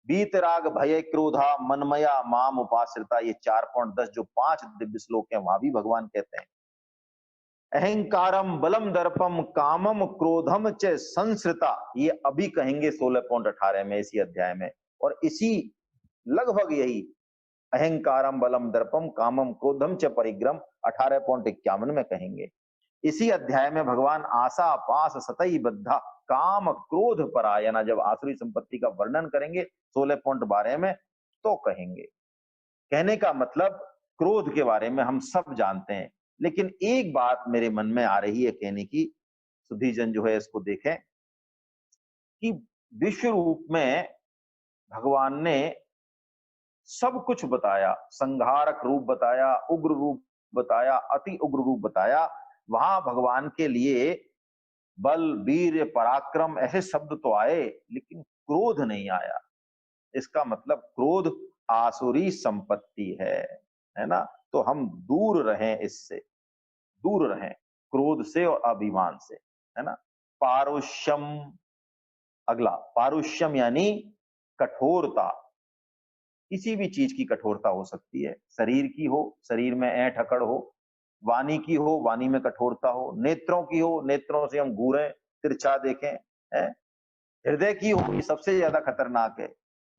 [SPEAKER 1] बीत राग भय क्रोधा मनमया माम उपाश्रिता, ये 4.10 जो 5 दिव्य श्लोक हैं वहां भी भगवान कहते हैं। अहंकारम बलम दर्पम कामम क्रोधम च संसृता, ये अभी कहेंगे 16.18 में इसी अध्याय में। और इसी लगभग यही अहंकारम बलम दर्पम कामम क्रोधम च परिग्रम 18.51 में कहेंगे। इसी अध्याय में भगवान आशा पास सतई बद्धा काम क्रोध परायना, जब आसुरी संपत्ति का वर्णन करेंगे 16.12 में तो कहेंगे। कहने का मतलब क्रोध के बारे में हम सब जानते हैं, लेकिन एक बात मेरे मन में आ रही है कहने की, सुधीजन जो है इसको देखें, कि विश्व रूप में भगवान ने सब कुछ बताया, संहारक रूप बताया, उग्र रूप बताया, अति उग्र रूप बताया। वहां भगवान के लिए बल वीर पराक्रम ऐसे शब्द तो आए, लेकिन क्रोध नहीं आया। इसका मतलब क्रोध आसुरी संपत्ति है ना। तो हम दूर रहें, इससे दूर रहें, क्रोध से और अभिमान से, है ना। पारुष्यम, अगला पारुष्यम यानी कठोरता। किसी भी चीज की कठोरता हो सकती है, शरीर की हो, शरीर में ऐंठ अकड़ हो, वाणी की हो, वाणी में कठोरता हो, नेत्रों की हो, नेत्रों से हम घूरें तिरछा देखें, है, हृदय की हो, ये सबसे ज्यादा खतरनाक है।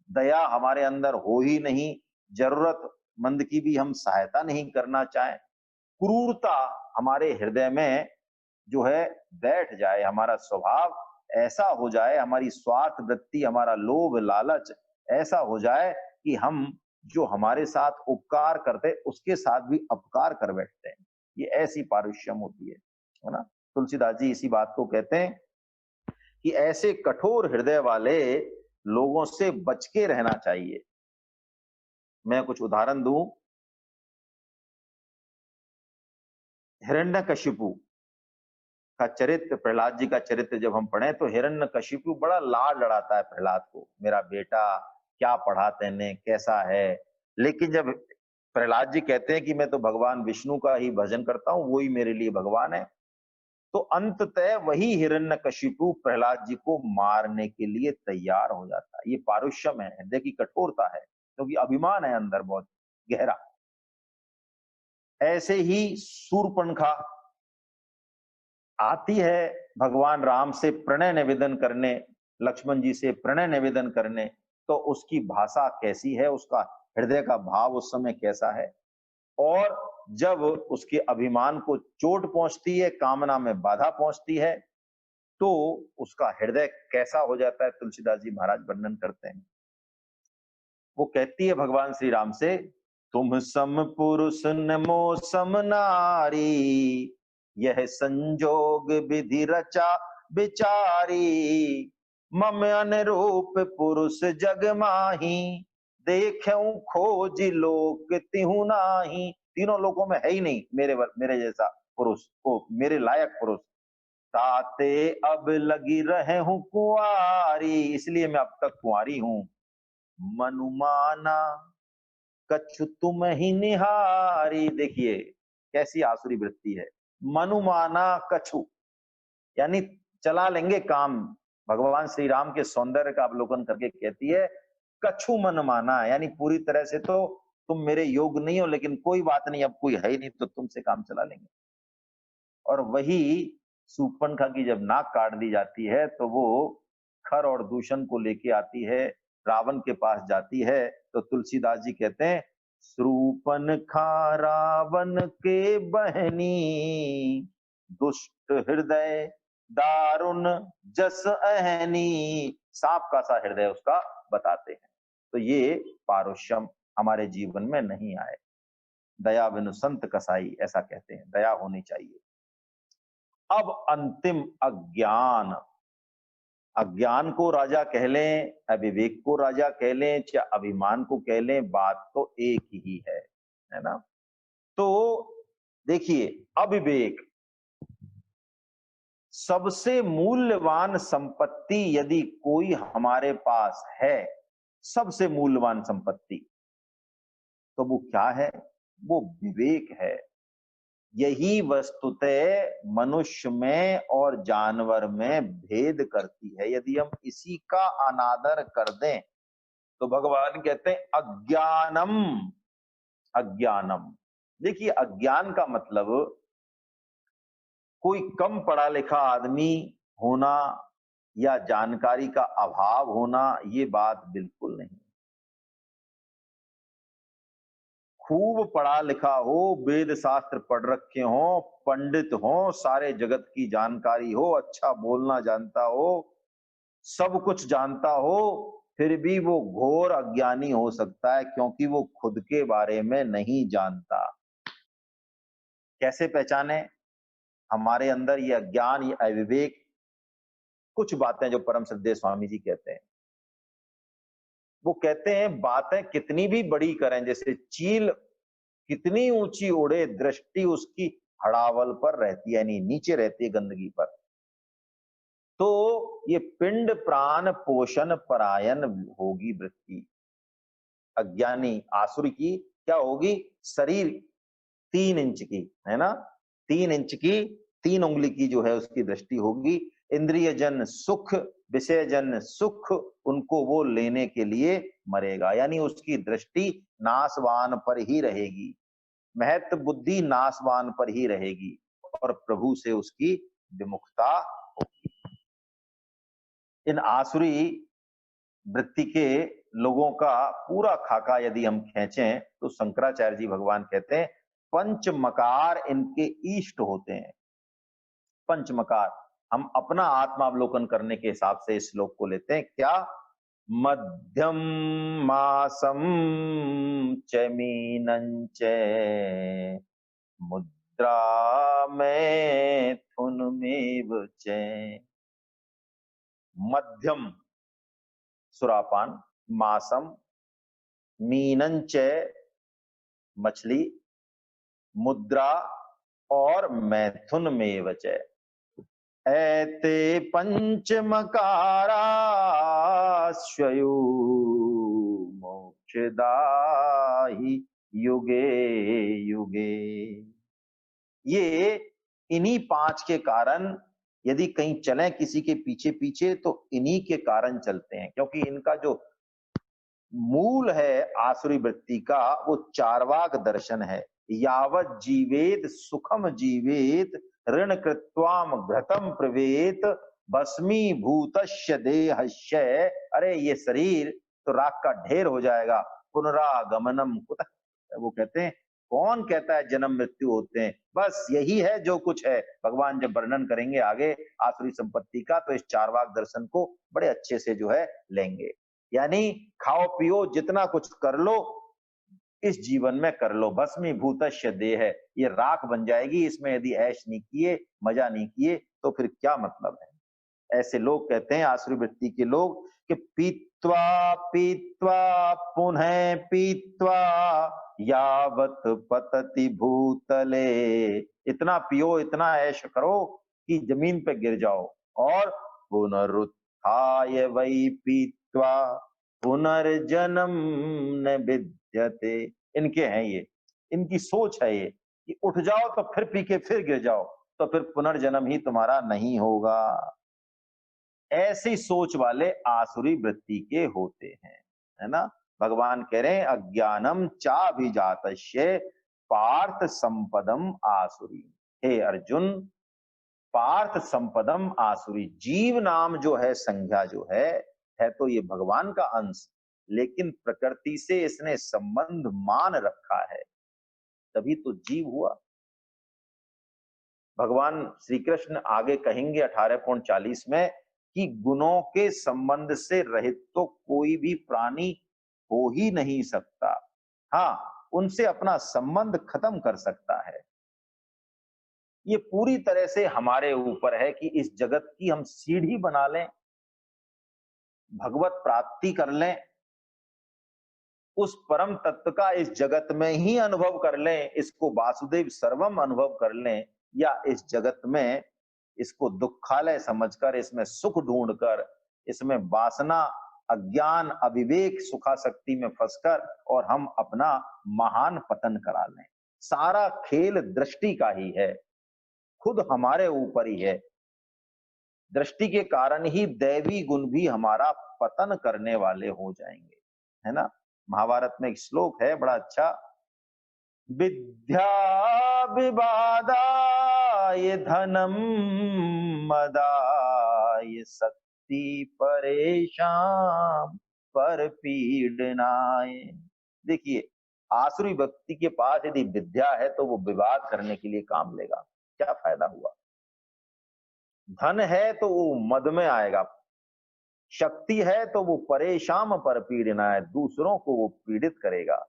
[SPEAKER 1] दया हमारे अंदर हो ही नहीं, जरूरतमंद की भी हम सहायता नहीं करना चाहें, क्रूरता हमारे हृदय में जो है बैठ जाए, हमारा स्वभाव ऐसा हो जाए, हमारी स्वार्थ वृत्ति, हमारा लोभ लालच ऐसा हो जाए कि हम जो हमारे साथ उपकार करते उसके साथ भी अपकार कर बैठते हैं। ये ऐसी पारुष्यम होती है ना। तुलसीदास जी इसी बात को कहते हैं कि ऐसे कठोर हृदय वाले लोगों से बच के रहना चाहिए। मैं कुछ उदाहरण दूं। हिरण्यकशिपु का चरित्र, प्रहलाद जी का चरित्र जब हम पढ़ें तो हिरण्यकशिपु बड़ा लाड लड़ाता है प्रहलाद को, मेरा बेटा क्या पढ़ा तेने, कैसा है। लेकिन जब प्रहलाद जी कहते हैं कि मैं तो भगवान विष्णु का ही भजन करता हूं, वही मेरे लिए भगवान है, तो अंततः वही हिरण्यकशिपु प्रहलाद जी को मारने के लिए तैयार हो जाता है। ये पारुष्यम है, हृदय की कठोरता है। क्योंकि अभिमान है अंदर बहुत गहरा। ऐसे ही शूर्पणखा आती है भगवान राम से प्रणय निवेदन करने, लक्ष्मण जी से प्रणय निवेदन करने, तो उसकी भाषा कैसी है, उसका हृदय का भाव उस समय कैसा है। और जब उसके अभिमान को चोट पहुंचती है, कामना में बाधा पहुंचती है, तो उसका हृदय कैसा हो जाता है, तुलसीदास जी महाराज वर्णन करते हैं। वो कहती है भगवान श्री राम से, तुम सम पुरुष नमो सम नारी, यह संजोग विधि रचा विचारी, मम अनुरूप पुरुष जग माही, देखूं खोज लोक तिहु नाही। तीनों लोकों में है ही नहीं मेरे जैसा पुरुष, को मेरे लायक पुरुष। ताते अब लगी रहे हूं कुंवारी, इसलिए मैं अब तक कुंवारी हूं। मनुमाना कछु तुम ही निहारी, देखिए कैसी आसुरी वृत्ति है। मनुमाना कछु यानी चला लेंगे काम। भगवान श्री राम के सौंदर्य का अवलोकन करके कहती है, कछु मन माना, यानी पूरी तरह से तो तुम मेरे योग नहीं हो, लेकिन कोई बात नहीं, अब कोई है ही नहीं तो तुमसे काम चला लेंगे। और वही शूर्पणखा की जब नाक काट दी जाती है तो वो खर और दूषण को लेके आती है, रावण के पास जाती है। तो तुलसीदास जी कहते हैं, शूर्पणखा रावण के बहनी, दुष्ट हृदय दारुण जस अहनी, सांप का सा हृदय उसका बताते हैं। तो ये पारुष्यम हमारे जीवन में नहीं आए। दया बिनु संत कसाई, ऐसा कहते हैं, दया होनी चाहिए। अब अंतिम अज्ञान। अज्ञान को राजा कह लें, अविवेक को राजा कह लें, या अभिमान को कह लें, बात तो एक ही है ना। तो देखिए, अविवेक सबसे मूल्यवान संपत्ति यदि कोई हमारे पास है, सबसे मूल्यवान संपत्ति, तो वो क्या है? वो विवेक है। यही वस्तुतः मनुष्य में और जानवर में भेद करती है। यदि हम इसी का अनादर कर दें तो भगवान कहते हैं अज्ञानम। अज्ञानम, देखिए अज्ञान का मतलब कोई कम पढ़ा लिखा आदमी होना या जानकारी का अभाव होना, ये बात बिल्कुल नहीं। खूब पढ़ा लिखा हो, वेद शास्त्र पढ़ रखे हो, पंडित हो, सारे जगत की जानकारी हो, अच्छा बोलना जानता हो, सब कुछ जानता हो, फिर भी वो घोर अज्ञानी हो सकता है, क्योंकि वो खुद के बारे में नहीं जानता। कैसे पहचाने हमारे अंदर ये अज्ञान, ये अविवेक? कुछ बातें जो परम श्रद्धेय स्वामी जी कहते हैं, वो कहते हैं बातें कितनी भी बड़ी करें, जैसे चील कितनी ऊंची उड़े, दृष्टि उसकी हड़ावल पर रहती है, यानी नीचे रहती है गंदगी पर। तो ये पिंड प्राण पोषण परायण होगी वृत्ति। अज्ञानी आसुरी की क्या होगी? शरीर 3 इंच की है ना, 3 इंच की, 3 उंगली की जो है उसकी दृष्टि होगी। इंद्रिय जन सुख, विषय जन सुख, उनको वो लेने के लिए मरेगा, यानी उसकी दृष्टि नाशवान पर ही रहेगी, महत्व बुद्धि नाशवान पर ही रहेगी, और प्रभु से उसकी विमुखता होगी। इन आसुरी वृत्ति के लोगों का पूरा खाका यदि हम खींचें तो शंकराचार्य जी भगवान कहते हैं पंच मकार इनके इष्ट होते हैं। पंच मकार हम अपना आत्मावलोकन करने के हिसाब से इस श्लोक को लेते हैं। क्या? मध्यम मासम च मीनं च मुद्रा मैथुनमेव च। मध्यम सुरापान, मासम, मीनं च मछली, मुद्रा और मैथुन में च। एते पंच मकारा स्वयं मोक्षदाहि युगे युगे। ये इन्हीं 5 के कारण यदि कहीं चलें किसी के पीछे पीछे तो इन्हीं के कारण चलते हैं, क्योंकि इनका जो मूल है आसुरी वृत्ति का वो चार्वाक दर्शन है। यावत जीवेत सुखम जीवेत ऋण कृत्वाम घृतम प्रवेत भस्मी भूतस्य देहस्य। अरे ये शरीर तो राख का ढेर हो जाएगा। पुनरागमनम कुतः, वो कहते हैं कौन कहता है जन्म मृत्यु होते हैं, बस यही है जो कुछ है। भगवान जब वर्णन करेंगे आगे आसुरी संपत्ति का तो इस चार्वाक दर्शन को बड़े अच्छे से जो है लेंगे। यानी खाओ पियो जितना कुछ कर लो इस जीवन में कर लो, भस्मीभूतस्य देह है, ये राख बन जाएगी, इसमें यदि ऐश नहीं किए मजा नहीं किए तो फिर क्या मतलब है। ऐसे लोग कहते हैं आसुरी वृत्ति के लोग कि पीत्वा पीत्वा पुनः पीत्वा यावत पतति भूतले। इतना पियो इतना ऐश करो कि जमीन पे गिर जाओ। और पुनरुत्थाय वै पीत्वा पुनर्जन्म न विद्यते। इनके हैं ये, इनकी सोच है ये कि उठ जाओ तो फिर पी के फिर गिर जाओ तो फिर पुनर्जन्म ही तुम्हारा नहीं होगा। ऐसी सोच वाले आसुरी वृत्ति के होते हैं, है ना। भगवान कह रहे हैं अज्ञानम चाभिजातस्य पार्थ संपदम आसुरी। हे अर्जुन, पार्थ संपदम आसुरी, जीव नाम जो है संज्ञा जो है तो ये भगवान का अंश, लेकिन प्रकृति से इसने संबंध मान रखा है, तभी तो जीव हुआ। भगवान श्री कृष्ण आगे कहेंगे 18:40 में कि गुणों के संबंध से रहित तो कोई भी प्राणी हो ही नहीं सकता। हाँ, उनसे अपना संबंध खत्म कर सकता है। ये पूरी तरह से हमारे ऊपर है कि इस जगत की हम सीढ़ी बना लें, भगवत प्राप्ति कर लें, उस परम तत्व का इस जगत में ही अनुभव कर लें, इसको वासुदेव सर्वम अनुभव कर लें, या इस जगत में इसको दुखालय समझकर इसमें सुख ढूंढकर इसमें वासना अज्ञान अविवेक सुखासक्ति में फंसकर और हम अपना महान पतन करा लें। सारा खेल दृष्टि का ही है, खुद हमारे ऊपर ही है। दृष्टि के कारण ही दैवी गुण भी हमारा पतन करने वाले हो जाएंगे, है ना। महाभारत में एक श्लोक है बड़ा अच्छा, विद्या विवादाय धनम मदाय शक्ति परेशान पर पीड़नाय। देखिए आसुरी व्यक्ति के पास यदि विद्या है तो वो विवाद करने के लिए काम लेगा, क्या फायदा हुआ। धन है तो वो मद में आएगा, शक्ति है तो वो परेशान पर पीड़ना है, दूसरों को वो पीड़ित करेगा।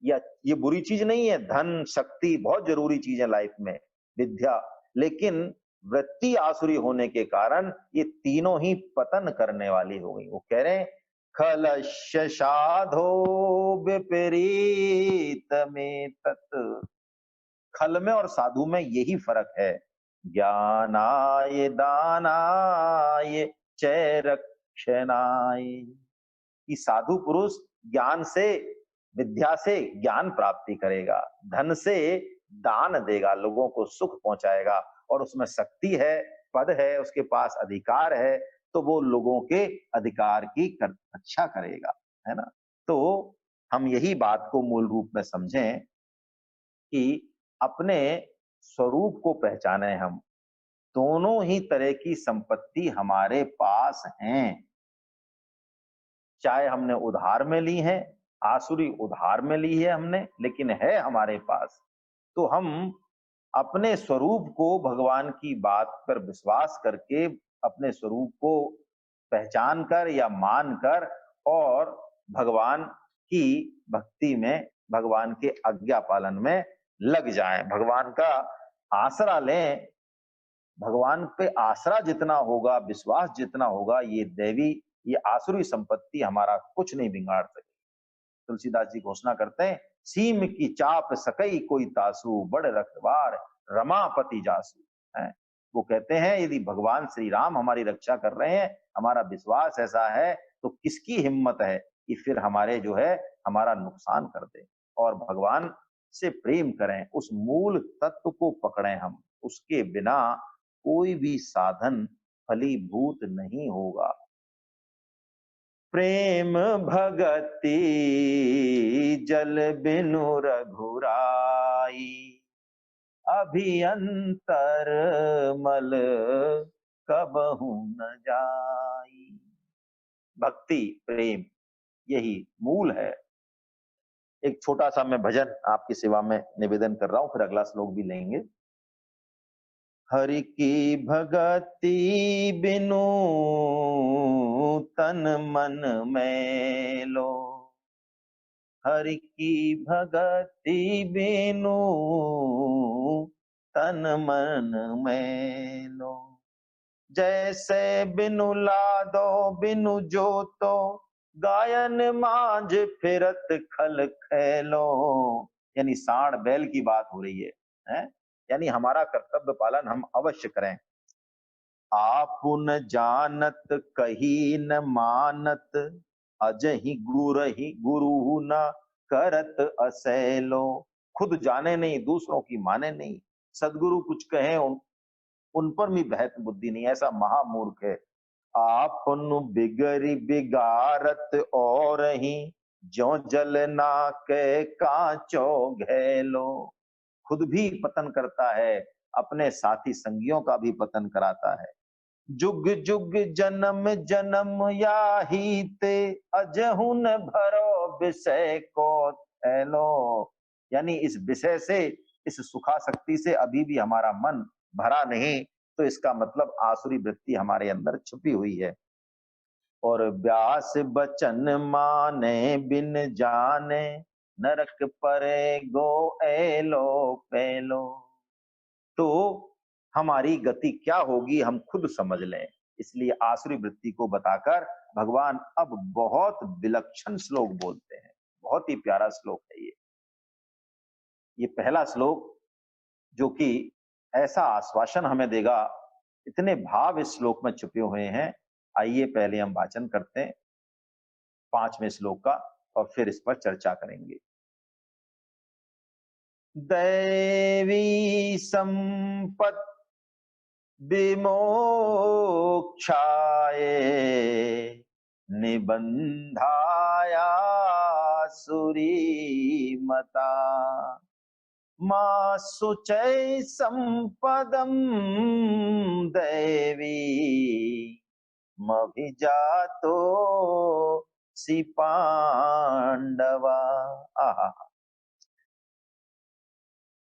[SPEAKER 1] या ये बुरी चीज नहीं है, धन शक्ति बहुत जरूरी चीज है लाइफ में, विद्या, लेकिन वृत्ति आसुरी होने के कारण ये तीनों ही पतन करने वाली हो गई। वो कह रहे हैं खलस्य साधो विपरीत में तत्, खल में और साधु में यही फर्क है। ज्ञानाय दानाय च रक्षणाय, कि साधु पुरुष ज्ञान से विद्या से ज्ञान प्राप्ति करेगा, धन से दान देगा, लोगों को सुख पहुंचाएगा, और उसमें शक्ति है, पद है, उसके पास अधिकार है तो वो लोगों के अधिकार की रक्षा करेगा, है ना। तो हम यही बात को मूल रूप में समझें कि अपने स्वरूप को पहचाने हम। दोनों ही तरह की संपत्ति हमारे पास हैं, चाहे हमने उधार में ली है, आसुरी उधार में ली है हमने, लेकिन है हमारे पास। तो हम अपने स्वरूप को भगवान की बात पर विश्वास करके अपने स्वरूप को पहचान कर या मान कर और भगवान की भक्ति में भगवान के आज्ञा पालन में लग जाएं, भगवान का आसरा लें। भगवान पे आसरा जितना होगा, विश्वास जितना होगा, ये दैवी ये आसुरी संपत्ति हमारा कुछ नहीं बिगाड़ सके। तुलसीदास जी घोषणा करते हैं, सीम की चाप सकई कोई तासु बड़ रखवार रमापति जासु, है। वो कहते हैं यदि भगवान श्री राम हमारी रक्षा कर रहे हैं, हमारा विश्वास ऐसा है, तो किसकी हिम्मत है कि फिर हमारे जो है हमारा नुकसान कर दे। और भगवान से प्रेम करें, उस मूल तत्व को पकड़ें हम, उसके बिना कोई भी साधन फलीभूत नहीं होगा। प्रेम भगति जल बिनु रघुराई, अभियंतर मल कबहु न जाई। भक्ति प्रेम यही मूल है। एक छोटा सा मैं भजन आपकी सेवा में निवेदन कर रहा हूं, फिर अगला श्लोक भी लेंगे। हरि की भगति बिनु तन मन मैलो, हरि की भगति बिनु तन मन मैलो, जैसे बिनु लादो बिनु जोतो, गायन मांझ फिरत खल खैलो। यानी सांड बैल की बात हो रही है? यानी हमारा कर्तव्य पालन हम अवश्य करें। आपुन जानत कही न मानत, अजहि गुरु न करत असैलो। खुद जाने नहीं, दूसरों की माने नहीं, सदगुरु कुछ कहें उन पर भी बहत बुद्धि नहीं, ऐसा महामूर्ख है। आपन बिगड़ी बिगारत और ही, ज्यों जल ना के कांचो घैलो। खुद भी पतन करता है, अपने साथी संगियों का भी पतन कराता है। जुग जुग जन्म जन्म याही ते, अजहु न भरो विषय को थैलो। यानी इस विषय से, इस सुखासक्ति से अभी भी हमारा मन भरा नहीं, तो इसका मतलब आसुरी वृत्ति हमारे अंदर छुपी हुई है। और व्यास बचन माने बिन जाने, नरक परे गो एलो पेलो। तो हमारी गति क्या होगी हम खुद समझ लें। इसलिए आसुरी वृत्ति को बताकर भगवान अब बहुत विलक्षण श्लोक बोलते हैं। बहुत ही प्यारा श्लोक है ये पहला श्लोक, जो कि ऐसा आश्वासन हमें देगा। इतने भाव इस श्लोक में छुपे हुए हैं। आइए पहले हम वाचन करते हैं 5वें श्लोक का, और फिर इस पर चर्चा करेंगे। दैवी संपत्ति विमोक्षाय, निबंधाया सुरीमता। मां शुचै संपदं दैवी, मभिजातो सि पांडवा। आहा।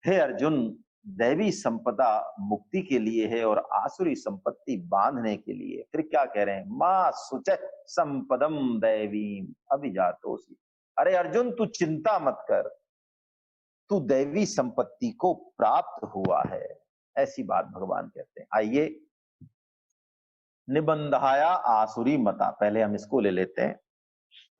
[SPEAKER 1] हे अर्जुन, दैवी संपदा मुक्ति के लिए है और आसुरी संपत्ति बांधने के लिए। फिर क्या कह रहे हैं? मां शुच संपदम दैवीम अभिजातोसि। अरे अर्जुन, तू चिंता मत कर, तू दैवी संपत्ति को प्राप्त हुआ है, ऐसी बात भगवान कहते हैं। आइए, निबंधाया आसुरी मता, पहले हम इसको ले लेते हैं।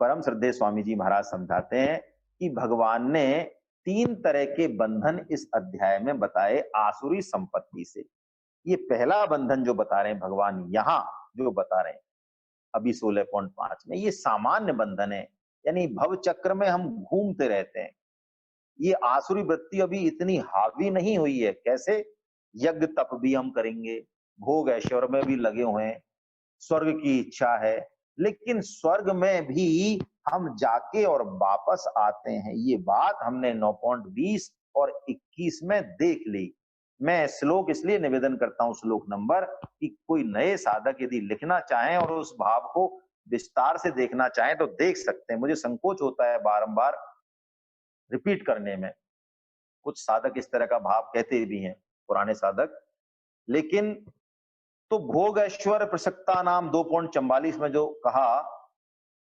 [SPEAKER 1] परम श्रद्धेय स्वामी जी महाराज समझाते हैं कि भगवान ने 3 तरह के बंधन इस अध्याय में बताए आसुरी संपत्ति से। ये पहला बंधन जो बता रहे हैं भगवान यहां, जो बता रहे हैं अभी 16.5 में, ये सामान्य बंधन है। यानी भव चक्र में हम घूमते रहते हैं। ये आसुरी वृत्ति अभी इतनी हावी नहीं हुई है। कैसे? यज्ञ तप भी हम करेंगे, भोग ऐश्वर्य में भी लगे हुए हैं, स्वर्ग की इच्छा है, लेकिन स्वर्ग में भी हम जाके और वापस आते हैं। ये बात हमने 9.20 और 21 में देख ली। मैं श्लोक इसलिए निवेदन करता हूं, श्लोक नंबर, कि कोई नए साधक यदि लिखना चाहें और उस भाव को विस्तार से देखना चाहें तो देख सकते हैं। मुझे संकोच होता है बारंबार रिपीट करने में। कुछ साधक इस तरह का भाव कहते भी हैं, पुराने साधक। लेकिन तो भोग ऐश्वर्य प्रसक्ता नाम 2.44 में जो कहा,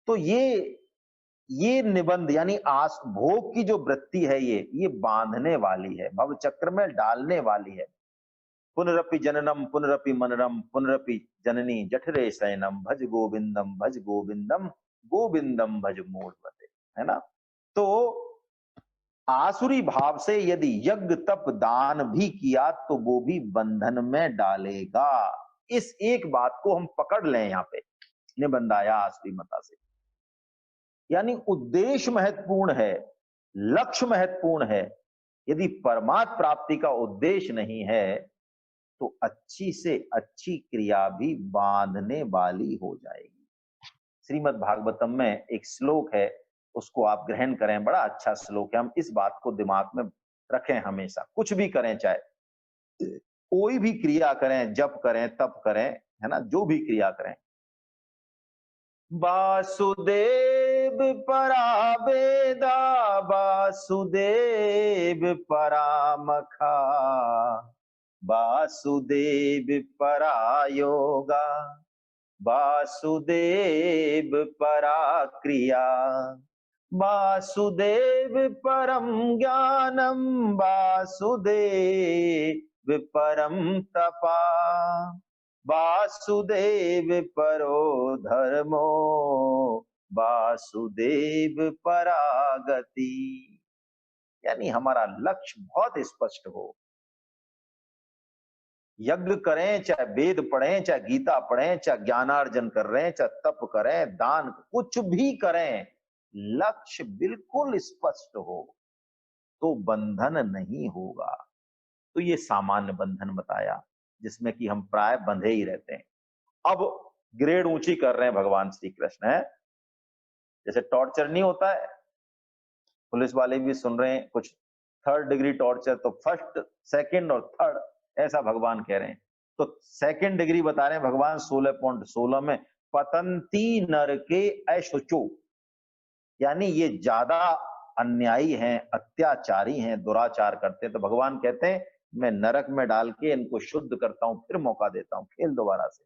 [SPEAKER 1] तो ये निबंध यानी आस भोग की जो वृत्ति है, ये बांधने वाली है, भव चक्र में डालने वाली है। पुनरपि जननम पुनरपि मननम पुनरपि जननी जठरे शयनम, भज गोविंदम भज गोविंदम गोविंदम भज मूढ़मते। है ना? तो आसुरी भाव से यदि यज्ञ तप दान भी किया तो वो भी बंधन में डालेगा। इस एक बात को हम पकड़ लें यहां पे, निबंधाया आसुरी मता से। यानी उद्देश्य महत्वपूर्ण है, लक्ष्य महत्वपूर्ण है। यदि परमात्म प्राप्ति का उद्देश्य नहीं है तो अच्छी से अच्छी क्रिया भी बांधने वाली हो जाएगी। श्रीमद् भागवतम में एक श्लोक है, उसको आप ग्रहण करें, बड़ा अच्छा श्लोक है। हम इस बात को दिमाग में रखें हमेशा, कुछ भी करें, चाहे कोई भी क्रिया करें, जप करें, तप करें, है ना, जो भी क्रिया करें। वासुदेव परा वेदा, वासुदेव परामखा, वासुदेव परा योगा, वासुदेव परा क्रिया, वासुदेव परम ज्ञानम, वासुदेव परम तपा, वासुदेव परो धर्मो, वासुदेव परागति। यानी हमारा लक्ष्य बहुत स्पष्ट हो। यज्ञ करें, चाहे वेद पढ़ें, चाहे गीता पढ़ें, चाहे ज्ञानार्जन कर रहे हैं, चाहे तप करें, दान, कुछ भी करें, लक्ष्य बिल्कुल स्पष्ट हो तो बंधन नहीं होगा। तो ये सामान्य बंधन बताया जिसमें कि हम प्राय बंधे ही रहते हैं। अब ग्रेड ऊंची कर रहे हैं भगवान श्री कृष्ण है। जैसे टॉर्चर नहीं होता है, पुलिस वाले भी सुन रहे हैं, कुछ 3rd डिग्री टॉर्चर, तो 1st, 2nd और 3rd, ऐसा भगवान कह रहे हैं। तो 2nd डिग्री बता रहे हैं भगवान 16.16 में, पतंती नर के अशुचो, यानी ये ज्यादा अन्यायी हैं, अत्याचारी हैं, दुराचार करते हैं। तो भगवान कहते हैं मैं नरक में डाल के इनको शुद्ध करता हूं, फिर मौका देता हूं, खेल दोबारा से,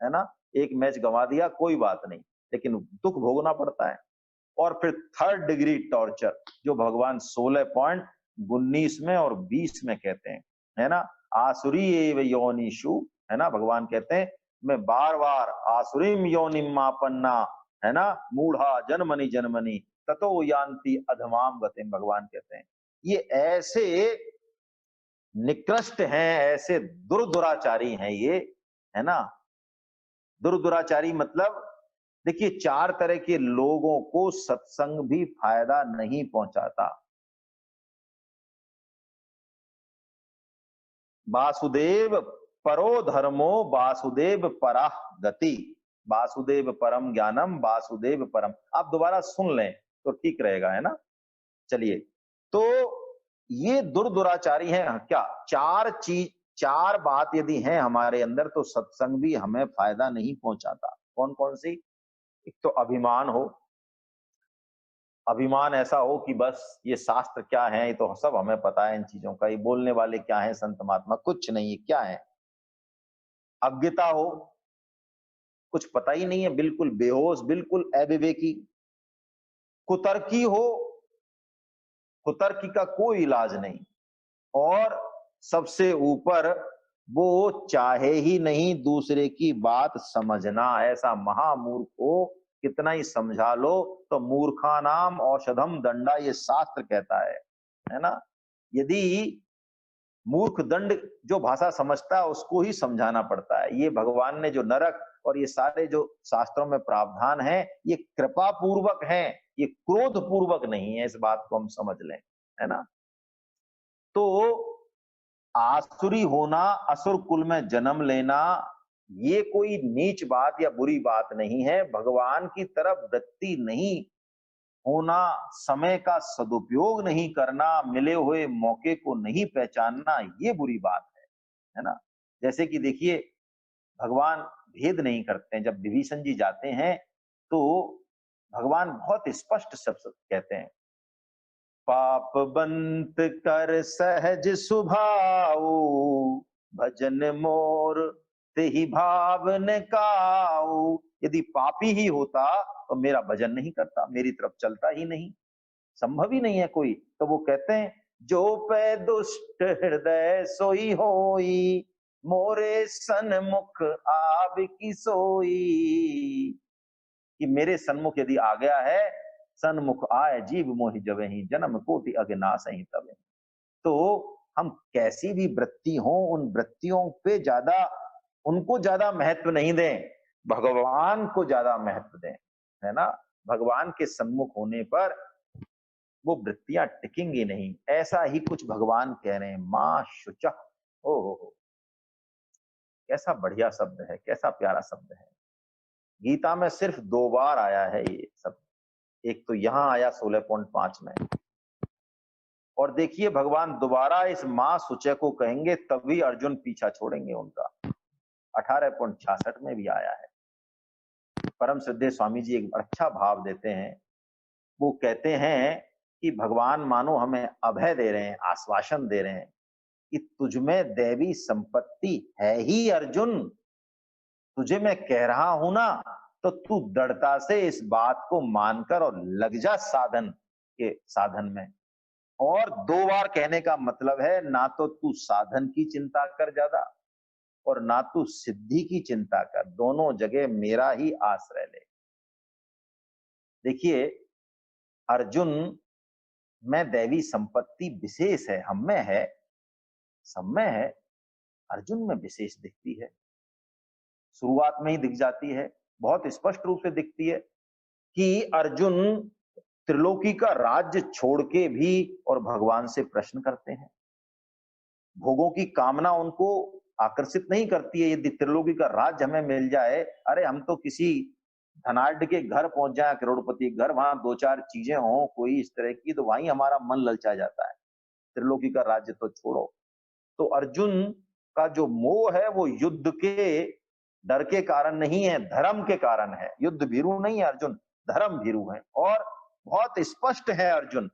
[SPEAKER 1] है ना। एक मैच गंवा दिया, कोई बात नहीं, लेकिन दुख भोगना पड़ता है। और फिर 3rd डिग्री टॉर्चर जो भगवान 16.19 में और 20 में कहते हैं, है ना, आसुरी एव योनिषु, है ना, भगवान कहते हैं मैं बार बार आसुरीम योनिम मापन्ना, है ना, मूढ़ा जन्मनि जन्मनि ततो यान्ति अधमाम गतिम, भगवान कहते हैं ये ऐसे निकृष्ट हैं, ऐसे दुराचारी हैं ये, है ना। दुराचारी मतलब देखिए 4 तरह के लोगों को सत्संग भी फायदा नहीं पहुंचाता। वासुदेव परो धर्मो, वासुदेव परा गति, वासुदेव परम ज्ञानम, वासुदेव परम। आप दोबारा सुन लें तो ठीक रहेगा, है ना। चलिए, तो ये दुराचारी हैं क्या, 4 बात यदि हैं हमारे अंदर तो सत्संग भी हमें फायदा नहीं पहुंचाता। कौन कौन सी? एक तो अभिमान हो, अभिमान ऐसा हो कि बस ये शास्त्र क्या है, ये तो सब हमें पता है इन चीजों का, ये बोलने वाले क्या है संत महात्मा, कुछ नहीं है, क्या है। अज्ञता हो, कुछ पता ही नहीं है, बिल्कुल बेहोश, बिल्कुल अविवेकी। कुतर्की हो, कुतर्की का कोई इलाज नहीं। और सबसे ऊपर वो चाहे ही नहीं दूसरे की बात समझना, ऐसा महामूर्ख हो, कितना ही समझा लो तो मूर्खानाम औषधम दंडा, ये शास्त्र कहता है ना। यदि मूर्ख दंड, जो भाषा समझता है उसको ही समझाना पड़ता है। ये भगवान ने जो नरक और ये सारे जो शास्त्रों में प्रावधान है, ये कृपा पूर्वक है, ये क्रोध पूर्वक नहीं है, इस बात को हम समझ लें, है ना। तो आसुरी होना, असुर कुल में जन्म लेना, ये कोई नीच बात या बुरी बात नहीं है। भगवान की तरफ वृत्ति नहीं होना, समय का सदुपयोग नहीं करना, मिले हुए मौके को नहीं पहचानना, ये बुरी बात है ना। जैसे कि देखिए भगवान भेद नहीं करते हैं। जब विभीषण जी जाते हैं तो भगवान बहुत स्पष्ट शब्द कहते हैं, पाप बंत कर सहज सुभाऊ, भजन मोर तेहि भावन काऊ। यदि पापी ही होता तो मेरा भजन नहीं करता, मेरी तरफ चलता ही नहीं, संभव ही नहीं है कोई। तो वो कहते हैं जो पे दुष्ट हृदय सोई होई, मोरे सन्मुख आब की सोई। कि मेरे सन्मुख यदि आ गया है, सन्मुख आए जीव मोहि जबहि, जन्म कोटि अगनासहि तबहि। तो हम कैसी भी वृत्ति हो, उन वृत्तियों पे ज्यादा, उनको ज्यादा महत्व नहीं दें, भगवान को ज्यादा महत्व दें, है ना। भगवान के सन्मुख होने पर वो वृत्तियां टिकेंगी नहीं। ऐसा ही कुछ भगवान कह रहे हैं, मां शुचः। ओ हो, कैसा बढ़िया शब्द है, कैसा प्यारा शब्द है। गीता में सिर्फ 2 बार आया है ये सब। एक तो यहां आया 16.5 में, और देखिए भगवान दोबारा इस मां सुचय को कहेंगे तभी अर्जुन पीछा छोड़ेंगे उनका। 18.66 में भी आया है। परम श्रद्धेय स्वामी जी एक अच्छा भाव देते हैं। वो कहते हैं कि भगवान मानो हमें अभय दे रहे हैं, आश्वासन दे रहे हैं कि तुझमें दैवी संपत्ति है ही अर्जुन। तुझे मैं कह रहा हूं ना, तो तू दृढ़ता से इस बात को मानकर और लग जा साधन के साधन में। और 2 बार कहने का मतलब है ना तो तू साधन की चिंता कर ज्यादा और ना तू सिद्धि की चिंता कर, दोनों जगह मेरा ही आश्रय ले। देखिए अर्जुन में दैवी संपत्ति विशेष है, हम में है, सब में है, अर्जुन में विशेष दिखती है। शुरुआत में ही दिख जाती है, बहुत स्पष्ट रूप से दिखती है कि अर्जुन त्रिलोकी का राज्य छोड़ के भी और भगवान से प्रश्न करते हैं। भोगों की कामना उनको आकर्षित नहीं करती है। यदि त्रिलोकी का राज्य हमें मिल जाए, अरे हम तो किसी धनाढ़ के घर पहुंच जाए, करोड़पति घर, वहां 2-4 चीजें हों कोई इस तरह की, तो वहीं हमारा मन ललचा जाता है। त्रिलोकी का राज्य तो छोड़ो। तो अर्जुन का जो मोह है वो युद्ध के डर के कारण नहीं है, धर्म के कारण है। युद्ध भीरु नहीं है अर्जुन, धर्म भीरु है। और बहुत स्पष्ट है अर्जुन,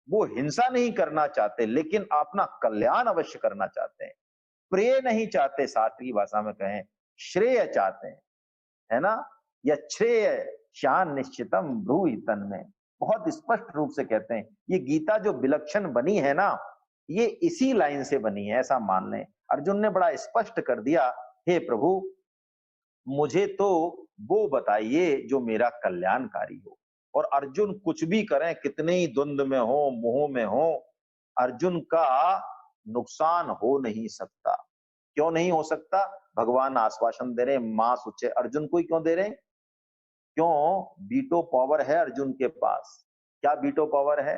[SPEAKER 1] वो हिंसा नहीं करना चाहते लेकिन अपना कल्याण अवश्य करना चाहते हैं। प्रेय नहीं चाहते, शास्त्रीय भाषा में कहें श्रेय चाहते हैं, है ना। या श्रेय शान निश्चितम ब्रूहि तन में, बहुत स्पष्ट रूप से कहते हैं। ये गीता जो विलक्षण बनी है ना, ये इसी लाइन से बनी है, ऐसा मान लें। अर्जुन ने बड़ा स्पष्ट कर दिया, हे प्रभु मुझे तो वो बताइए जो मेरा कल्याणकारी हो। और अर्जुन कुछ भी करें, कितने ही द्वंद्व में हो, मोह में हो, अर्जुन का नुकसान हो नहीं सकता। क्यों नहीं हो सकता? भगवान आश्वासन दे रहे हैं, मां सुचे अर्जुन को ही क्यों दे रहे हैं? क्यों? बीटो पावर है अर्जुन के पास। क्या बीटो पावर है?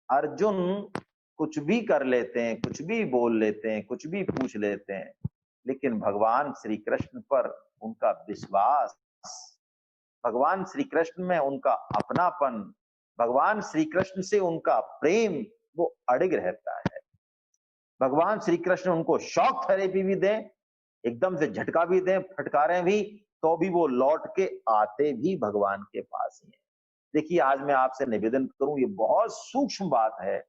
[SPEAKER 1] अर्जुन कुछ भी कर लेते हैं, कुछ भी बोल लेते हैं, कुछ भी पूछ लेते हैं, लेकिन भगवान श्री कृष्ण पर उनका विश्वास, भगवान श्री कृष्ण में उनका अपनापन, भगवान श्री कृष्ण से उनका प्रेम वो अडिग रहता है। भगवान श्री कृष्ण उनको शॉक थेरेपी भी दें, एकदम से झटका भी दें, फटकारें भी, तो भी वो लौट के आते भी भगवान के पास ही है। देखिए आज मैं आपसे निवेदन करूं, ये बहुत सूक्ष्म बात है,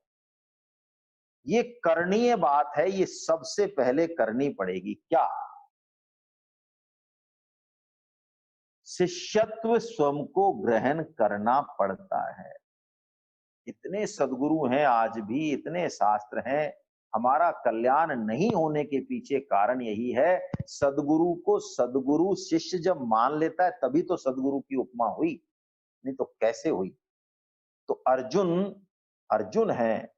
[SPEAKER 1] ये करणीय बात है, ये सबसे पहले करनी पड़ेगी। क्या? शिष्यत्व स्वयं को ग्रहण करना पड़ता है। इतने सद्गुरु हैं आज भी, इतने शास्त्र हैं, हमारा कल्याण नहीं होने के पीछे कारण यही है, सद्गुरु को सद्गुरु शिष्य जब मान लेता है तभी तो सद्गुरु की उपमा हुई, नहीं तो कैसे हुई। तो अर्जुन अर्जुन है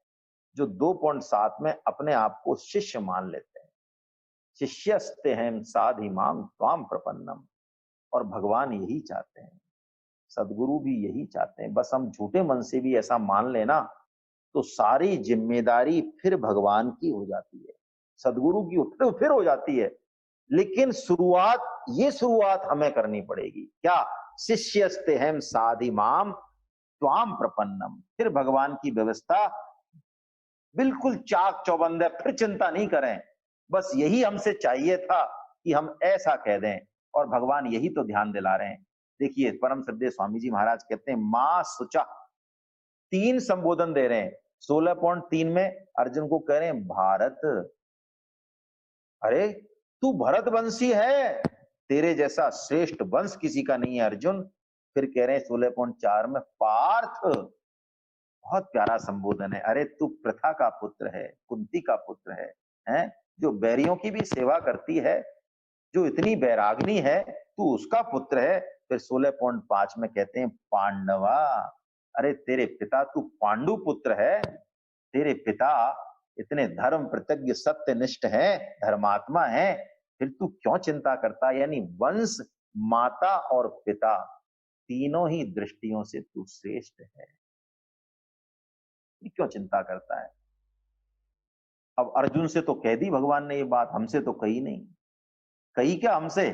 [SPEAKER 1] जो 2.7 में अपने आप को शिष्य मान लेते हैं। शिष्यस्ते हैं साधि माम त्वाम प्रपन्नम। और भगवान यही चाहते हैं, सदगुरु भी यही चाहते हैं। बस हम झूठे मन से भी ऐसा मान लेना तो सारी जिम्मेदारी फिर भगवान की हो जाती है, सदगुरु की तो फिर हो जाती है। लेकिन ये शुरुआत हमें करनी पड़ेगी। क्या? शिष्यस्ते हम साधि माम त्वाम प्रपन्नम। फिर भगवान की व्यवस्था बिल्कुल चाक चौबंद है, फिर चिंता नहीं करें। बस यही हमसे चाहिए था कि हम ऐसा कह दें, और भगवान यही तो ध्यान दिला रहे हैं। देखिए परम श्रद्धेय स्वामी जी महाराज कहते हैं मां सुचा, 3 संबोधन दे रहे हैं। 16.3 में अर्जुन को कह रहे हैं भारत, अरे तू भरत वंशी है, तेरे जैसा श्रेष्ठ वंश किसी का नहीं है अर्जुन। फिर कह रहे हैं 16.4 में पार्थ, बहुत प्यारा संबोधन है, अरे तू प्रथा का पुत्र है, कुंती का पुत्र है, जो बैरियों की भी सेवा करती है, जो इतनी बैरागनी है, तू उसका पुत्र है। फिर 16.5 में कहते हैं पांडवा, अरे तेरे पिता तू पांडु पुत्र है, तेरे पिता इतने धर्म प्रतिज्ञ सत्यनिष्ठ है, धर्मात्मा है, फिर तू क्यों चिंता करता? यानी वंश, माता और पिता तीनों ही दृष्टियों से तू श्रेष्ठ है, क्यों चिंता करता है? अब अर्जुन से तो कह दी भगवान ने ये बात, हमसे तो कही नहीं। कही क्या हमसे?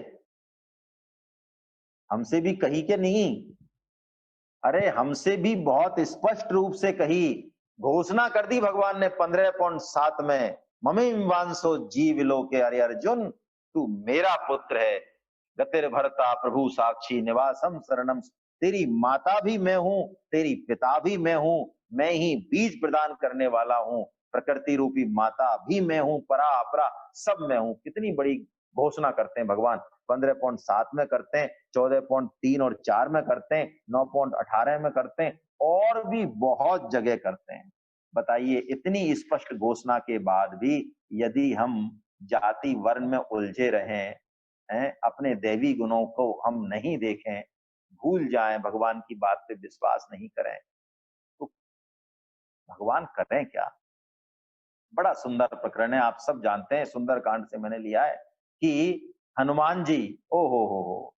[SPEAKER 1] हमसे भी कही के नहीं, अरे हमसे भी बहुत स्पष्ट रूप से कही, घोषणा कर दी भगवान ने 15.7 में, ममिम वांसो जीव लोके, अरे अर्जुन तू मेरा पुत्र है, गतिर भरता प्रभु साक्षी निवासम शरणम, तेरी माता भी मैं हूं, तेरी पिता भी मैं हूं, मैं ही बीज प्रदान करने वाला हूं, प्रकृति रूपी माता भी मैं हूं, परा अपरा सब मैं हूं। कितनी बड़ी घोषणा करते हैं भगवान, 15.7 में करते हैं, 14.3 और 4 में करते हैं, 9.18 में करते हैं, और भी बहुत जगह करते हैं। बताइए, इतनी स्पष्ट घोषणा के बाद भी यदि हम जाति वर्ण में उलझे रहें, अपने दैवी गुणों को हम नहीं देखें, भूल जाएं, भगवान की बात पे विश्वास नहीं करें, तो भगवान करें क्या? बड़ा सुंदर प्रकरण है, आप सब जानते हैं, सुंदर कांड से मैंने लिया है कि हनुमान जी, ओ हो,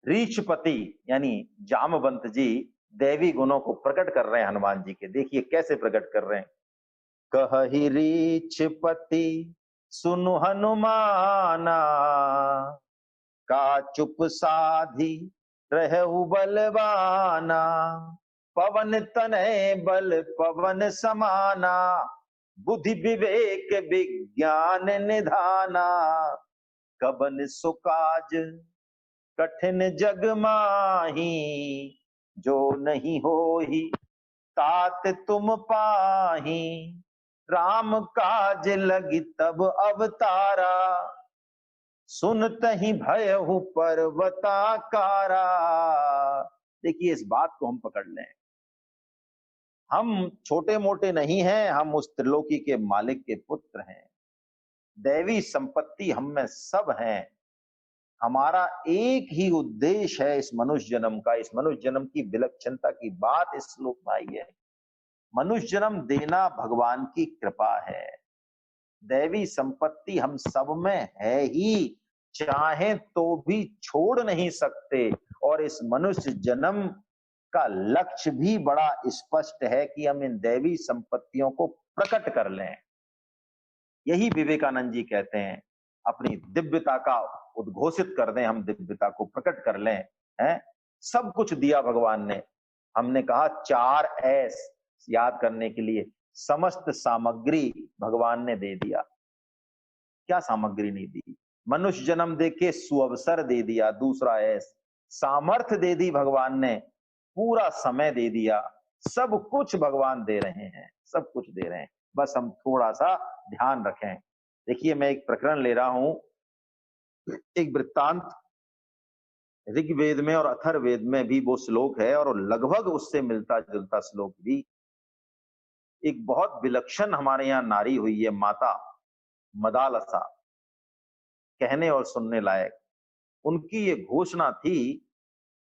[SPEAKER 1] रीछपति यानी जामवंत जी दैवी गुणों को प्रकट कर रहे हैं हनुमान जी के। देखिए कैसे प्रकट कर रहे हैं। कहहि रीछपति सुनु हनुमाना, का चुप साधी रहु बलवाना, पवन तनय बल पवन समाना, बुद्धि विवेक विज्ञान निधाना, कबन सुकाज कठिन जग माही, जो नहीं होही तात तुम पाही, राम काज लगी तब अवतारा, सुनत ही भयहु पर्वताकारा। देखिए इस बात को हम पकड़ लें, हम छोटे मोटे नहीं हैं, हम उस त्रिलोकी के मालिक के पुत्र हैं, दैवी संपत्ति हम में सब हैं। हमारा एक ही उद्देश्य है इस मनुष्य जन्म का। इस मनुष्य जन्म की विलक्षणता की बात इस श्लोक में आई है। मनुष्य जन्म देना भगवान की कृपा है, दैवी संपत्ति हम सब में है ही, चाहे तो भी छोड़ नहीं सकते। और इस मनुष्य जन्म का लक्ष्य भी बड़ा स्पष्ट है कि हम इन दैवी संपत्तियों को प्रकट कर लें। यही विवेकानंद जी कहते हैं, अपनी दिव्यता का उद्घोषित कर दें, हम दिव्यता को प्रकट कर लें। हैं, सब कुछ दिया भगवान ने। हमने कहा 4 एस याद करने के लिए, समस्त सामग्री भगवान ने दे दिया। क्या सामग्री नहीं दी? मनुष्य जन्म देके सुअवसर दे दिया, दूसरा एस। सामर्थ्य दे दी भगवान ने, पूरा समय दे दिया, सब कुछ भगवान दे रहे हैं, सब कुछ दे रहे हैं, बस हम थोड़ा सा ध्यान रखें। देखिए मैं एक प्रकरण ले रहा हूं, एक वृत्तांत ऋग्वेद में और अथर्ववेद में भी वो श्लोक है, और लगभग उससे मिलता जुलता श्लोक भी। एक बहुत विलक्षण हमारे यहाँ नारी हुई है, माता मदालसा, कहने और सुनने लायक। उनकी ये घोषणा थी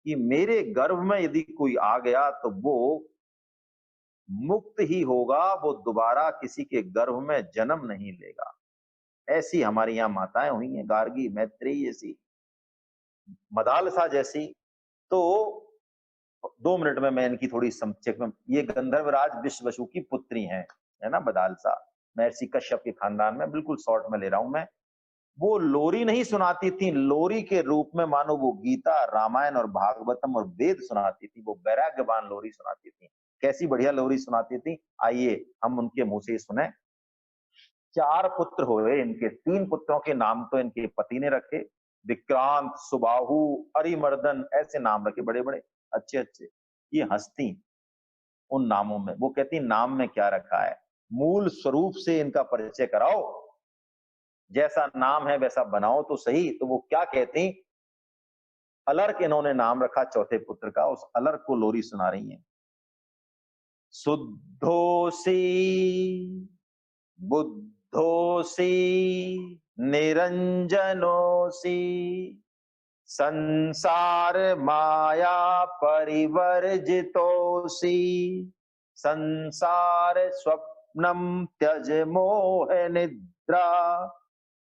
[SPEAKER 1] कि मेरे गर्भ में यदि कोई आ गया तो वो मुक्त ही होगा, वो दोबारा किसी के गर्भ में जन्म नहीं लेगा। ऐसी हमारी यहाँ माताएं हुई हैं, गार्गी, मैत्रेयी जैसी, मदालसा जैसी। तो 2 मिनट में मैं इनकी थोड़ी संक्षेप में, ये गंधर्वराज विश्ववसु की पुत्री हैं, है ना मदालसा, महर्षि कश्यप के खानदान में। बिल्कुल शॉर्ट में ले रहा हूं मैं। वो लोरी नहीं सुनाती थी, लोरी के रूप में मानो वो गीता, रामायण और भागवतम और वेद सुनाती थी। वो वैराग्यवान लोरी सुनाती थी। कैसी बढ़िया लोरी सुनाती थी, आइए हम उनके मुंह से सुने। 4 पुत्र हुए इनके। 3 पुत्रों के नाम तो इनके पति ने रखे, विक्रांत, सुबाहु, अरिमर्दन, ऐसे नाम रखे बड़े बड़े अच्छे अच्छे। ये हंसती उन नामों में। वो कहती नाम में क्या रखा है, मूल स्वरूप से इनका परिचय कराओ, जैसा नाम है वैसा बनाओ तो सही। तो वो क्या कहती, अलर्क इन्होंने नाम रखा चौथे पुत्र का, उस अलर्क को लोरी सुना रही हैं। शुद्धोसी बुद्धोसी निरंजनोसी, संसार माया परिवर्जितोसी, संसार स्वप्नम त्यज मोह निद्रा,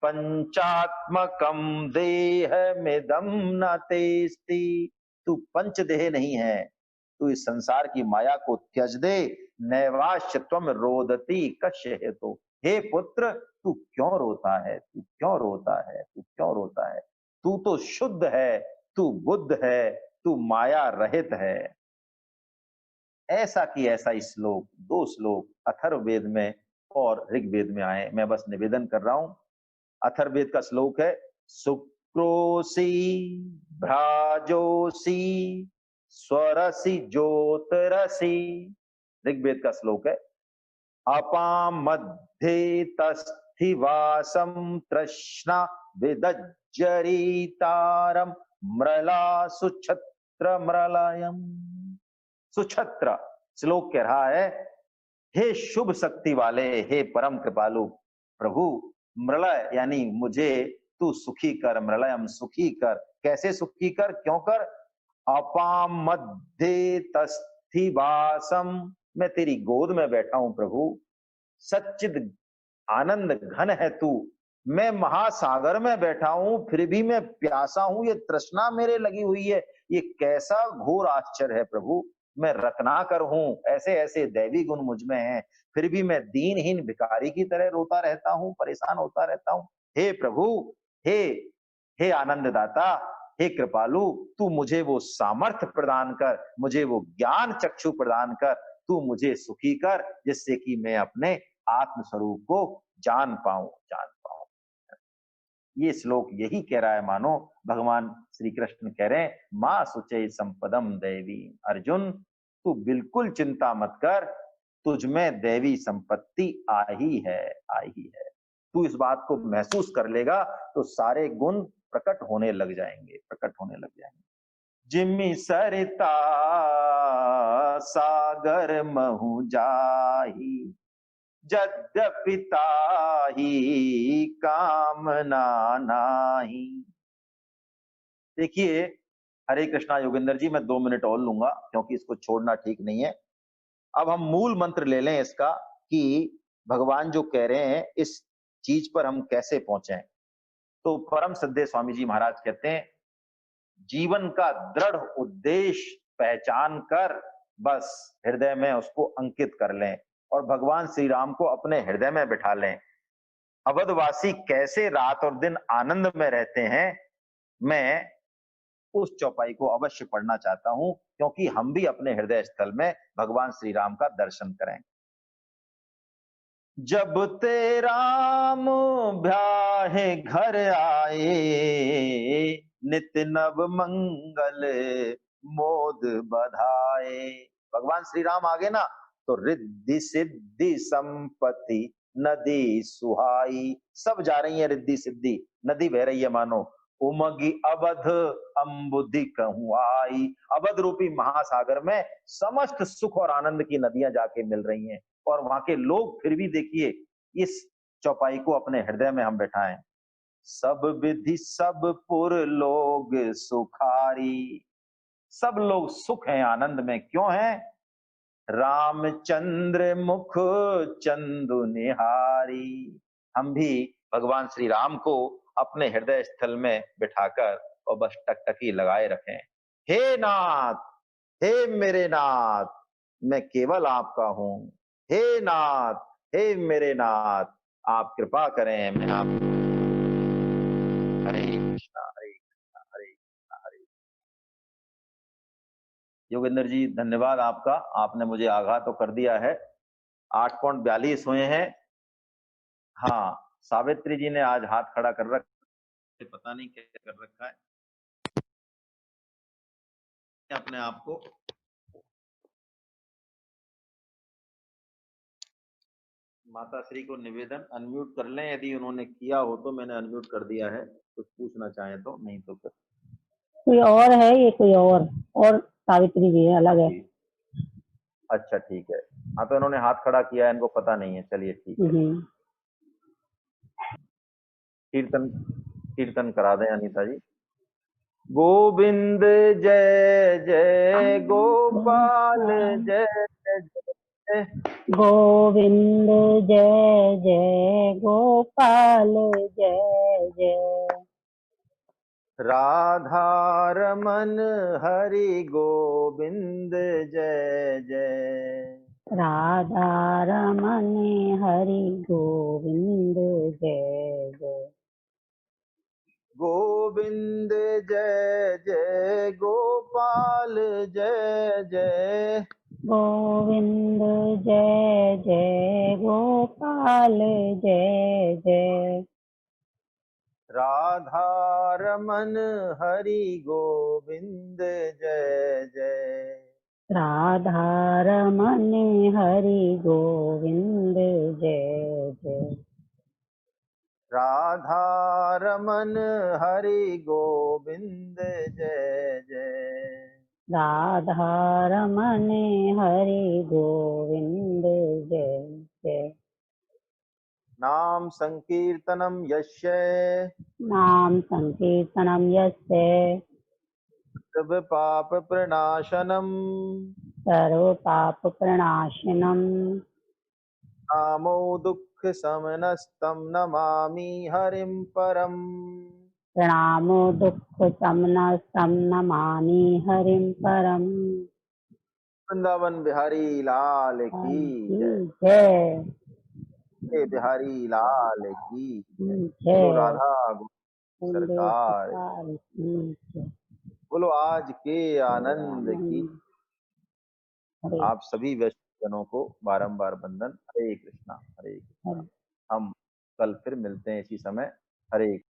[SPEAKER 1] पंचात्मकम देह मिदम न तेस्ति। तू पंचदेह नहीं है, तू इस संसार की माया को त्यज दे। नैवाश्च त्वम रोदती कस्य हेतु। हे पुत्र तू क्यों रोता है, तू क्यों रोता है, तू क्यों रोता है? तू तो शुद्ध है, तू बुद्ध है, तू माया रहित है। ऐसा की ऐसा ही श्लोक, 2 श्लोक अथर्ववेद में और ऋग्वेद में आए। मैं बस निवेदन कर रहा हूं। अथर्ववेद का श्लोक है, शुक्रोसी भ्राजोसी स्वरसी ज्योतिरसी। ऋग्वेद का श्लोक है, अपाम मध्ये तस्थिवासम तृष्णा विदज्जरीतारम मृला सुछत्र मृलयम। सुछत्र श्लोक कह रहा है, हे शुभ शक्ति वाले, हे परम कृपालु प्रभु, मृलय यानी मुझे तू सुखी कर, मृलयम सुखी कर। कैसे सुखी कर, क्यों कर? अपाम मध्ये तस्थिवासम, मैं तेरी गोद में बैठा हूं प्रभु। सच्चिद आनंद घन है तू, मैं महासागर में बैठा हूं, फिर भी मैं प्यासा हूं, ये तृष्णा मेरे लगी हुई है। ये कैसा घोर आश्चर्य है प्रभु। मैं रत्नाकर हूं, ऐसे ऐसे दैवी गुण मुझ में हैं, फिर भी मैं दीनहीन भिखारी की तरह रोता रहता हूं, परेशान होता रहता हूं। हे प्रभु, हे हे आनंद दाता, हे कृपालु, तू मुझे वो सामर्थ्य प्रदान कर, मुझे वो ज्ञान चक्षु प्रदान कर, तू मुझे सुखी कर, जिससे कि मैं अपने आत्म स्वरूप को जान पाऊं। ये श्लोक यही कह रहा है, मानो भगवान श्री कृष्ण कह रहे हैं, मां सुचे संपदम दैवी। अर्जुन, तू बिल्कुल चिंता मत कर, तुझ में दैवी संपत्ति आई है, आई है। तू इस बात को महसूस कर लेगा तो सारे गुण प्रकट होने लग जाएंगे, प्रकट होने लग जाएंगे। जिमि सरिता सागर महु जाही, यद्यपि ताहि कामना नाही। देखिए, हरे कृष्णा योगेंद्र जी, मैं 2 मिनट और लूंगा क्योंकि इसको छोड़ना ठीक नहीं है। अब हम मूल मंत्र ले लें इसका कि भगवान जो कह रहे हैं इस चीज पर हम कैसे पहुंचे। तो परम श्रद्धेय स्वामी जी महाराज कहते हैं, जीवन का दृढ़ उद्देश्य पहचान कर बस हृदय में उसको अंकित कर लें और भगवान श्री राम को अपने हृदय में बिठा लें। अवधवासी कैसे रात और दिन आनंद में रहते हैं, मैं उस चौपाई को अवश्य पढ़ना चाहता हूं, क्योंकि हम भी अपने हृदय स्थल में भगवान श्री राम का दर्शन करें। जब ते राम ब्याहे घर आए, नित नव मंगल मोद बधाए। भगवान श्री राम आगे ना तो रिद्धि सिद्धि संपत्ति नदी सुहाई, सब जा रही है रिद्धि सिद्धि, नदी बह रही है मानो। उमगी अवध अम्बुधि कहूं आई, अवध रूपी महासागर में समस्त सुख और आनंद की नदियां जाके मिल रही हैं। और वहां के लोग फिर भी देखिए, इस चौपाई को अपने हृदय में हम बैठाएं। सब विधि सब पुर लोग सुखारी, सब लोग सुख हैं, आनंद में क्यों हैं? रामचंद्र मुख चंदु निहारी। हम भी भगवान श्री राम को अपने हृदय स्थल में बिठाकर और बस टकटकी लगाए रखें। हे नाथ, हे मेरे नाथ, मैं केवल आपका हूं। हे नाथ, हे मेरे नाथ, आप कृपा करें, मैं आप। हरे कृष्णा, हरे कृष्णा, हरे कृष्णा, हरे। योगेंद्र जी, धन्यवाद आपका, आपने मुझे आगाह तो कर दिया है। 8.42 हुए हैं। हाँ, सावित्री जी ने आज हाथ खड़ा कर रखा, पता नहीं कैसे कर रखा है अपने आप को। माता श्री को निवेदन, अनम्यूट कर लें यदि उन्होंने किया हो तो। मैंने अनम्यूट कर दिया है, कुछ पूछना चाहें तो, नहीं तो फिर
[SPEAKER 2] कोई और है, ये कोई और सावित्री जी है, अलग है।
[SPEAKER 1] अच्छा ठीक है। हाँ, तो इन्होंने हाथ खड़ा किया है, इनको पता नहीं है, चलिए ठीक है। कीर्तन कीर्तन करा दें अनीता जी। गोविंद जय जय गोपाल जय जय,
[SPEAKER 2] गोविंद जय जय गोपाल जय जय,
[SPEAKER 1] राधा रमन हरि गोविंद जय जय,
[SPEAKER 2] राधा रमन हरि गोविंद जय जय,
[SPEAKER 1] गोविंद जय जय गोपाल जय जय
[SPEAKER 2] गोविंद जय जय गोपाल जय जय
[SPEAKER 1] राधा रमन हरि गोविंद जय जय
[SPEAKER 2] राधा रमन हरि गोविंद जय जय
[SPEAKER 1] राधा रमन हरि गोविंद जय जय
[SPEAKER 2] राधा रमन हरि गोविंद जय जय
[SPEAKER 1] नाम संकीर्तनम यस्य
[SPEAKER 2] नाम संकीर्तनम यस्य
[SPEAKER 1] सर्व पाप प्रणाशनम
[SPEAKER 2] सर्व पाप प्रणाशनम
[SPEAKER 1] नामो दुःख समनस्तं नमामि हरिं परम।
[SPEAKER 2] प्रणामो दुःख समनस्तं नमामि हरिं परम।
[SPEAKER 1] वृंदावन बिहारी लाल की जय।
[SPEAKER 2] जय
[SPEAKER 1] हे बिहारी लाल की बोलो
[SPEAKER 2] जय
[SPEAKER 1] राधा गोविंद सरकार, बोलो आज के आनंद की।
[SPEAKER 2] हरे
[SPEAKER 1] आप सभी वैष्णवजनों को बारंबार वंदन। हरे कृष्णा हरे कृष्णा। हम कल फिर मिलते हैं इसी समय। हरे